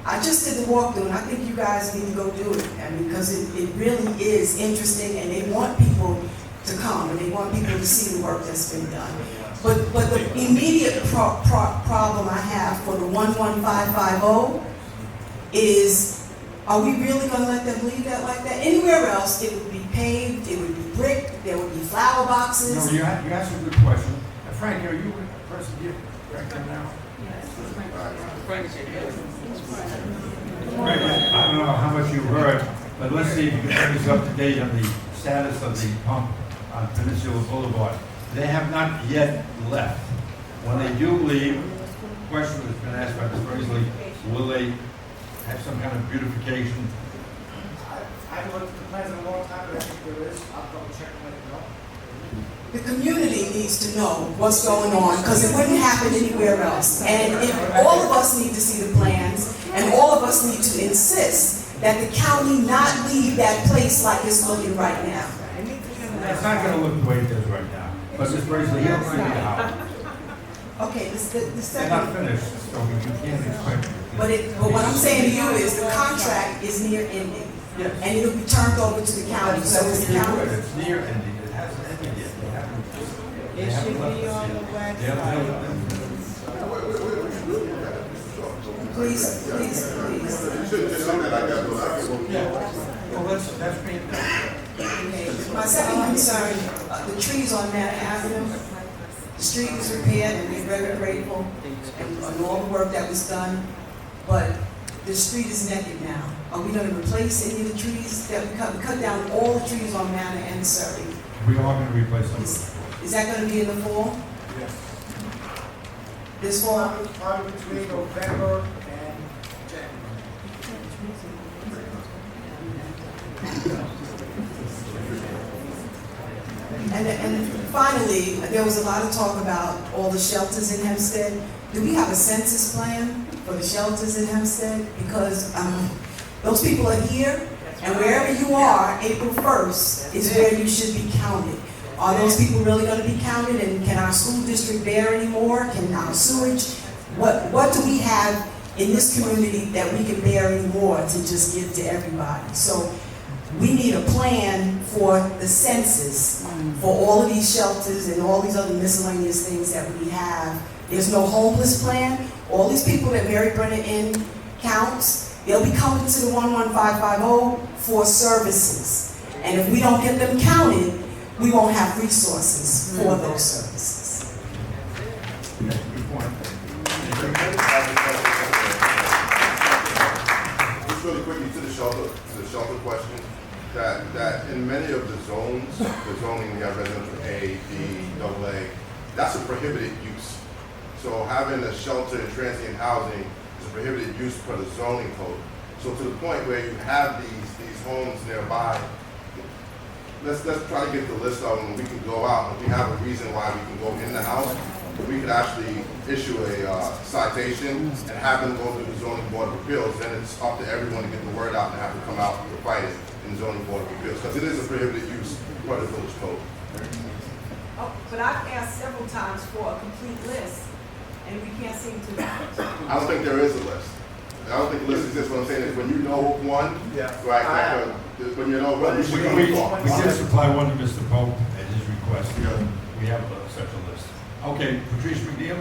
I just did the walkthrough, and I think you guys need to go do it. I mean, because it really is interesting, and they want people to come, and they want people to see the work that's been done. But the immediate problem I have for the 11550 is, are we really gonna let them leave that like that? Anywhere else, it would be paved, it would be brick, there would be flower boxes. No, you asked a good question. Frank, are you a person here? Frank, come now. Frank, I don't know how much you heard, but let's see if you can bring us up to date on the status of the pump on Peninsula Boulevard. They have not yet left. When they do leave, the question has been asked by Ms. Brazley, will they have some kind of beautification? I haven't looked at the plans in a long time, but I think there is. I'll double check and let you know. The community needs to know what's going on, because it wouldn't happen anywhere else. And if all of us need to see the plans, and all of us need to insist that the county not leave that place like it's looking right now. It's not gonna look the way it does right now, but Ms. Brazley, he'll figure it out. Okay, the They're second. not finished, so you can't expect. But what I'm saying to you is the contract is near ending. Yes. And it'll be turned over to the county, so it's the county. It's near ending, it hasn't ended yet. They haven't left us yet. Please. You shouldn't just say that like that, but Well, that's being done. Okay. My second concern, the trees on Manor Avenue. The street was repaired, and we're very grateful and all the work that was done, but the street is naked now. Are we gonna replace any of the trees that we cut? We cut down all the trees on Manor and Surrey. We are gonna replace them. Is that gonna be in the fall? Yes. This fall? Probably between November and January. And finally, there was a lot of talk about all the shelters in Hempstead. Do we have a census plan for the shelters in Hempstead? Because those people are here, and wherever you are, April 1st is where you should be counted. Are those people really going to be counted, and can our school district bear any more? Can our sewage? What do we have in this community that we can bear any more to just give to everybody? So we need a plan for the census for all of these shelters and all these other miscellaneous things that we have. There's no homeless plan. All these people that Mary Brenner in counts, they'll be coming to the 11550 for services. And if we don't get them counted, we won't have resources for those services. Good point. just really quickly to the shelter question, that in many of the zones, the zoning, we have residential A, B, AA, that's a prohibited use. So having a shelter and transient housing is a prohibited use per the zoning code. So to the point where you have these homes nearby, let's try to get the list of them. We can go out, and if we have a reason why we can go in the house, we could actually issue a citation and have them go through the zoning board of appeals. Then it's up to everyone to get the word out and have to come out to fight it in the zoning board of appeals, because it is a prohibited use per the village code. Oh, but I've asked several times for a complete list, and we can't seem to. I don't think there is a list. I don't think the list exists. What I'm saying is when you know one, right, when you know one, you should go We talk. did supply one to Mr. Pope at his request. We have such a list. Okay, Patrice McNeil?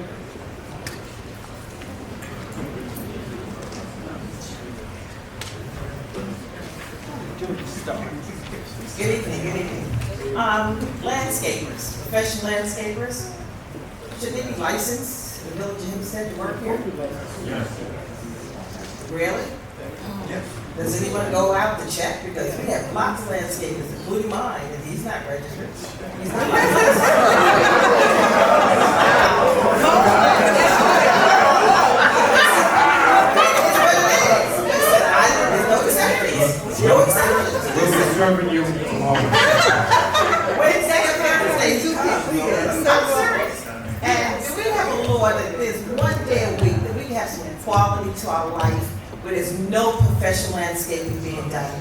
Good evening. Landscapers, professional landscapers, should they be licensed in the village of Hempstead to work here? Yes. Really? Yes. Does anyone go out to check? Because we have lots of landscapers, including mine, and he's not registered. He's not We'll be serving you tomorrow. Wait, say two people. I'm serious. And do we have a law that there's one day a week that we can have some quality to our life where there's no professional landscaping being done?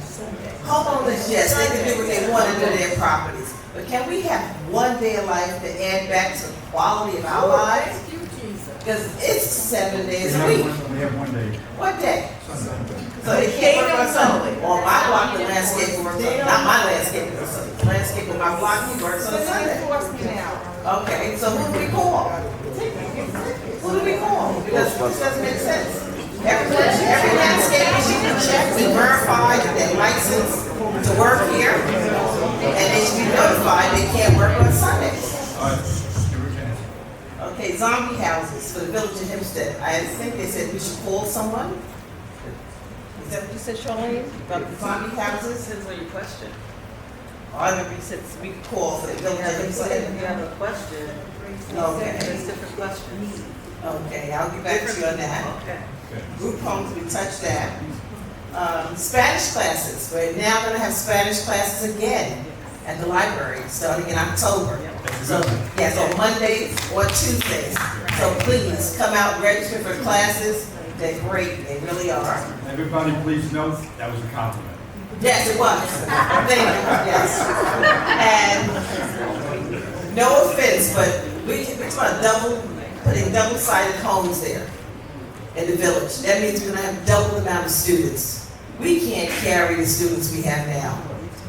Homeowners, yes, they can do what they want to do to their properties. But can we have one day of life to add back to the quality of our lives? Because it's 7 days a week. We have one day. What day? So they can't work on Sunday. On my block, the landscaper works on, not my landscaper, the landscaper on my block, he works on Sunday. Enforcement now. Okay, so who do we call? Who do we call? Because this doesn't make sense. Every landscaper should be checked and verified that they're licensed to work here, and they should be notified they can't work on Sundays. All right, give her a chance. Okay, zombie houses for the village of Hempstead. I think they said we should call someone. Is that what you said, Charlene? About the zombie houses? Depends on your question. I remember you said we could call for the village of Hempstead. If you have a question, Okay. there's different questions. Okay, I'll get back to you on that. Okay. Group homes, we touched that. Spanish classes, we're now gonna have Spanish classes again at the library, starting in October. So, yes, on Mondays or Tuesdays. So please, come out and register for classes. They're great, they really are. Everybody, please note, that was a compliment. Yes, it was. Thank you, yes. And no offense, but we're talking putting double-sided homes there in the village. That means we're gonna have double the amount of students. We can't carry the students we have now.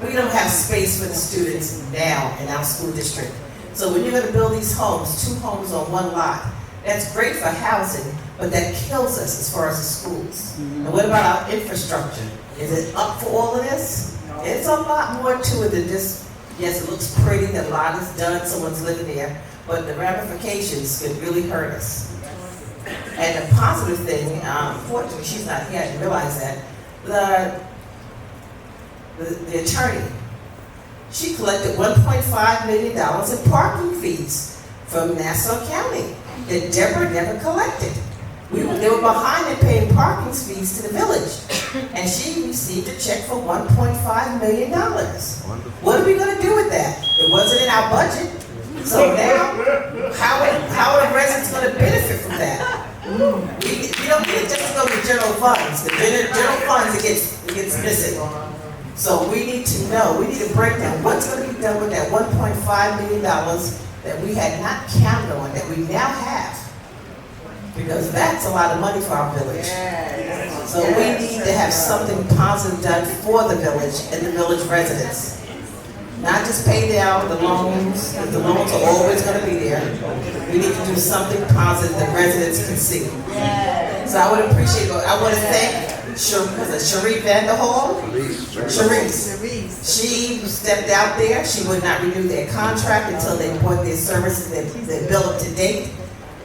We don't have space for the students now in our school district. So when you're gonna build these homes, 2 homes on 1 lot, that's great for housing, but that kills us as far as the schools. And what about our infrastructure? Is it up for all of this? It's a lot more to it than just, yes, it looks pretty, the lot is done, someone's living there, but the ramifications could really hurt us. And the positive thing, fortunately she's not here, I didn't realize that, the attorney, she collected $1.5 million in parking fees from Nassau County that Deborah never collected. They were behind in paying parking fees to the village, and she received a check for $1.5 million. What are we gonna do with that? It wasn't in our budget, so now, how are the residents gonna benefit from that? We don't get it just to go to general funds. The general funds, it gets missing. So we need to know, we need to break down what's gonna be done with that $1.5 million that we had not counted on, that we now have. Because that's a lot of money for our village. So we need to have something positive done for the village and the village residents. Not just pay down the loans, because the loans are always gonna be there. We need to do something positive that residents can see. So I would appreciate, I wanna thank Cherie Vanderhall. Cherie, she stepped out there, she would not renew their contract until they bought their services, their bill up to date,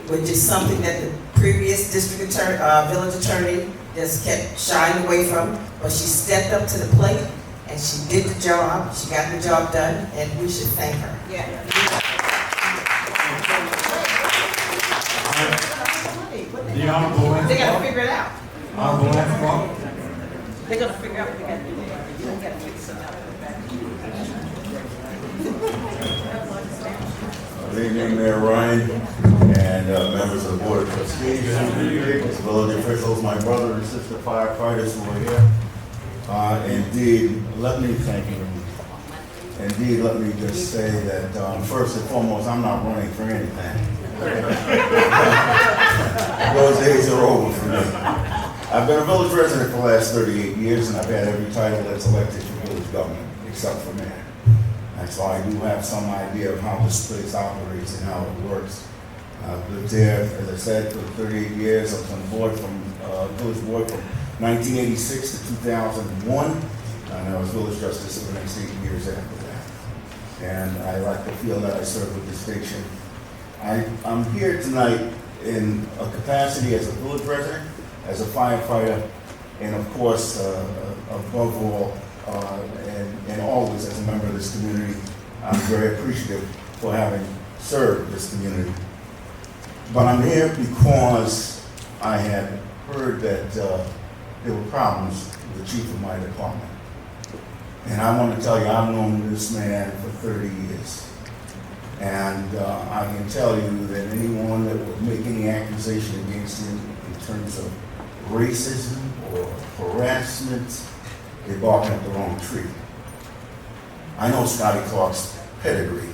which is something that the previous district attorney, village attorney just kept shying away from, but she stepped up to the plate and she did the job, she got the job done, and we should thank her. The Honorable Lance They gotta Clark. figure it out. Honorable Lance Clark. They're gonna figure out what they gotta do. They gotta fix it out. Good evening, Mayor Ryan, and members of the Board of Trustees, village officials, my brother and sister firefighters who are here. Indeed, let me thank you. Indeed, let me just say that first and foremost, I'm not running for anything. Those days are over for me. I've been a village resident for the last 38 years, and I've had every title that's elected for village government, except for mayor. And so I do have some idea of how this place operates and how it works. I've lived there, as I said, for 38 years. I was on the board village board from 1986 to 2001, and I was village justice for the next 8 years after that. And I like to feel that I serve with distinction. I'm here tonight in a capacity as a village resident, as a firefighter, and of course, above all, and always as a member of this community. I'm very appreciative for having served this community. But I'm here because I had heard that there were problems with the chief of my department. And I want to tell you, I've known this man for 30 years. And I can tell you that anyone that would make any accusation against him in terms of racism or harassment, they're barking up the wrong tree. I know Scotty Clark's pedigree.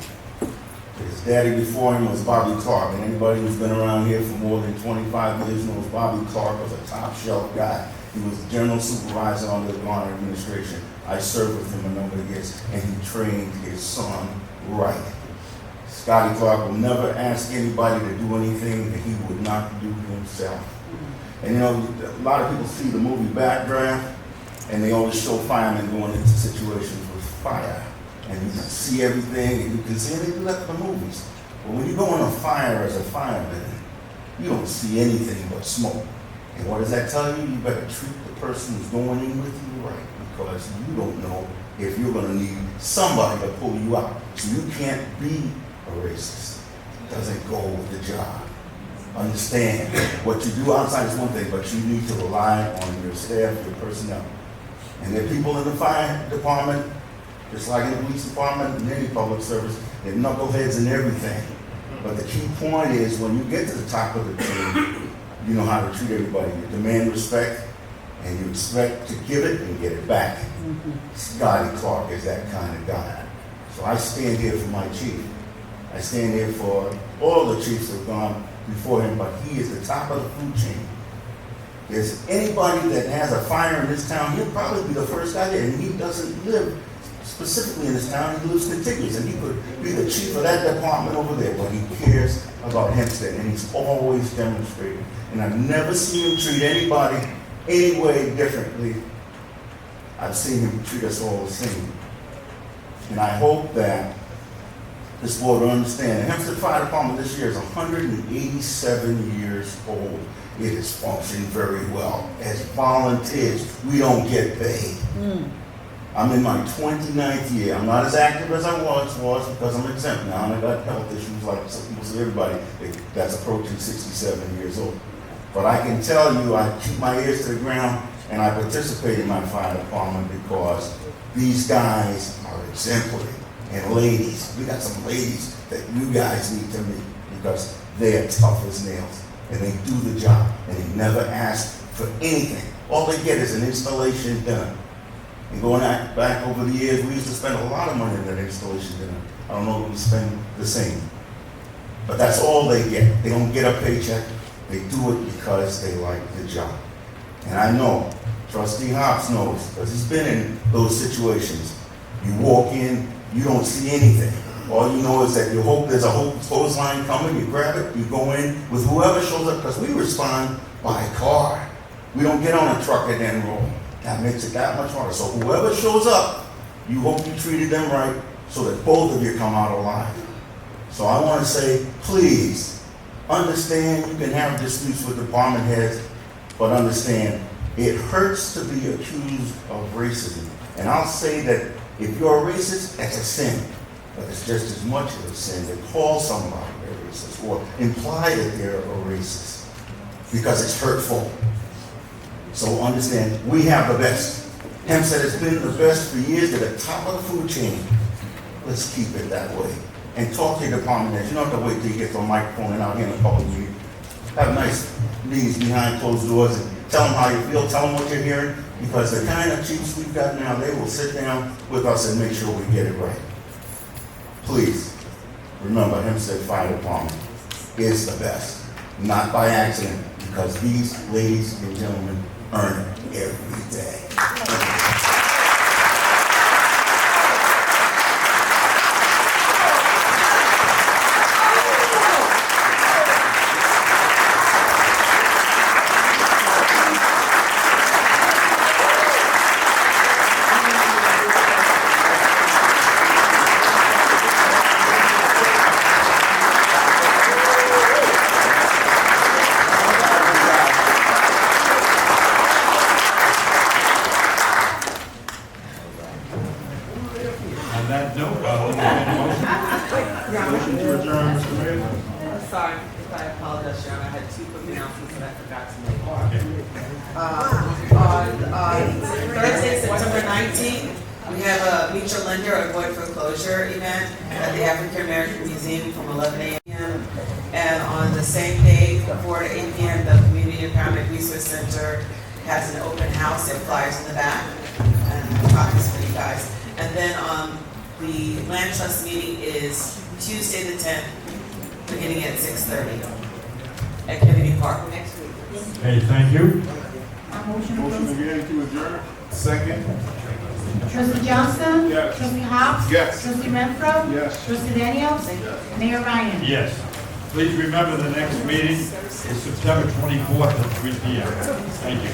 His daddy before him was Bobby Clark, and anybody who's been around here for more than 25 years knows Bobby Clark was a top shelf guy. He was general supervisor under the Garner administration. I served with him a number of years, and he trained his son right. Scotty Clark will never ask anybody to do anything that he would not do himself. And you know, a lot of people see the movie Backdraft, and they always show firemen going into situations with fire. And you can see everything, and you can see anything left in the movies. But when you go on a fire as a fireman, you don't see anything but smoke. And what does that tell you? You better treat the person who's going in with you right, because you don't know if you're going to need somebody to pull you out. So you can't be a racist. It doesn't go with the job. Understand, what you do outside is one thing, but you need to rely on your staff, your personnel. And there are people in the fire department, just like in the police department and any public service, they're knuckleheads and everything. But the key point is, when you get to the top of the tree, you know how to treat everybody. You demand respect, and you expect to give it and get it back. Scotty Clark is that kind of guy. So I stand here for my chief. I stand here for all the chiefs that have gone before him, but he is the top of the food chain. There's anybody that has a fire in this town, he'll probably be the first guy there, and he doesn't live specifically in this town, he lives contiguous, and he could be the chief of that department over there, but he cares about Hempstead, and he's always demonstrated. And I've never seen him treat anybody any way differently. I've seen him treat us all the same. And I hope that this board will understand. The Hempstead Fire Department this year is 187 years old. It is functioning very well. As volunteers, we don't get paid. I'm in my 29th year. I'm not as active as I was because I'm exempt now, and I got health issues like some people say, everybody that's approaching 67 years old. But I can tell you, I keep my ears to the ground, and I participate in my fire department because these guys are exemplary. And ladies, we got some ladies that you guys need to meet because they are tough as nails, and they do the job, and they never ask for anything. All they get is an installation done. And going back over the years, we used to spend a lot of money on that installation dinner. I don't know if we spend the same. But that's all they get. They don't get a paycheck. They do it because they like the job. And I know, Trustee Hobbs knows, because he's been in those situations. You walk in, you don't see anything. All you know is that you hope there's a hose line coming, you grab it, you go in with whoever shows up, because we respond by car. We don't get on a truck and then roll. That makes it that much harder. So whoever shows up, you hope you treated them right so that both of you come out alive. So I want to say, please, understand you can have disputes with department heads, but understand it hurts to be accused of racism. And I'll say that if you're a racist, that's a sin. But it's just as much of a sin to call somebody a racist or imply that they're a racist because it's hurtful. So understand, we have the best. Hempstead has been the best for years at the top of the food chain. Let's keep it that way. And talk to your department heads. You don't have to wait till you get to a microphone and out here in a public meeting. Have nice meetings behind closed doors and tell them how you feel, tell them what you're hearing, because the kind of chiefs we've got now, they will sit down with us and make sure we get it right. Please, remember, Hempstead Fire Department is the best. Not by accident, because these ladies and gentlemen earn it every day. On that note, I'll entertain a motion. Motion to adjourn, Mr. Mayor. I'm sorry if I apologize, Sharon, I had two quick announcements that I forgot to make. On Thursday, September 19th, we have a Meet Your Lender, a void foreclosure event at the African American Museum from 11 a.m. And on the same day, from 4 to 8 p.m., the Community Empowerment Resource Center has an open house. There are flyers in the back and copies for you guys. And then the land trust meeting is Tuesday the 10th, beginning at 6:30 at Kennedy Park next week. Hey, thank you. Motion again to adjourn. Second. Trustee Johnson? Yes. Trustee Hobbs? Yes. Trustee Renfro? Yes. Trustee Daniels? Mayor Ryan? Yes. Please remember the next meeting is September 24th at 3 p.m. Thank you.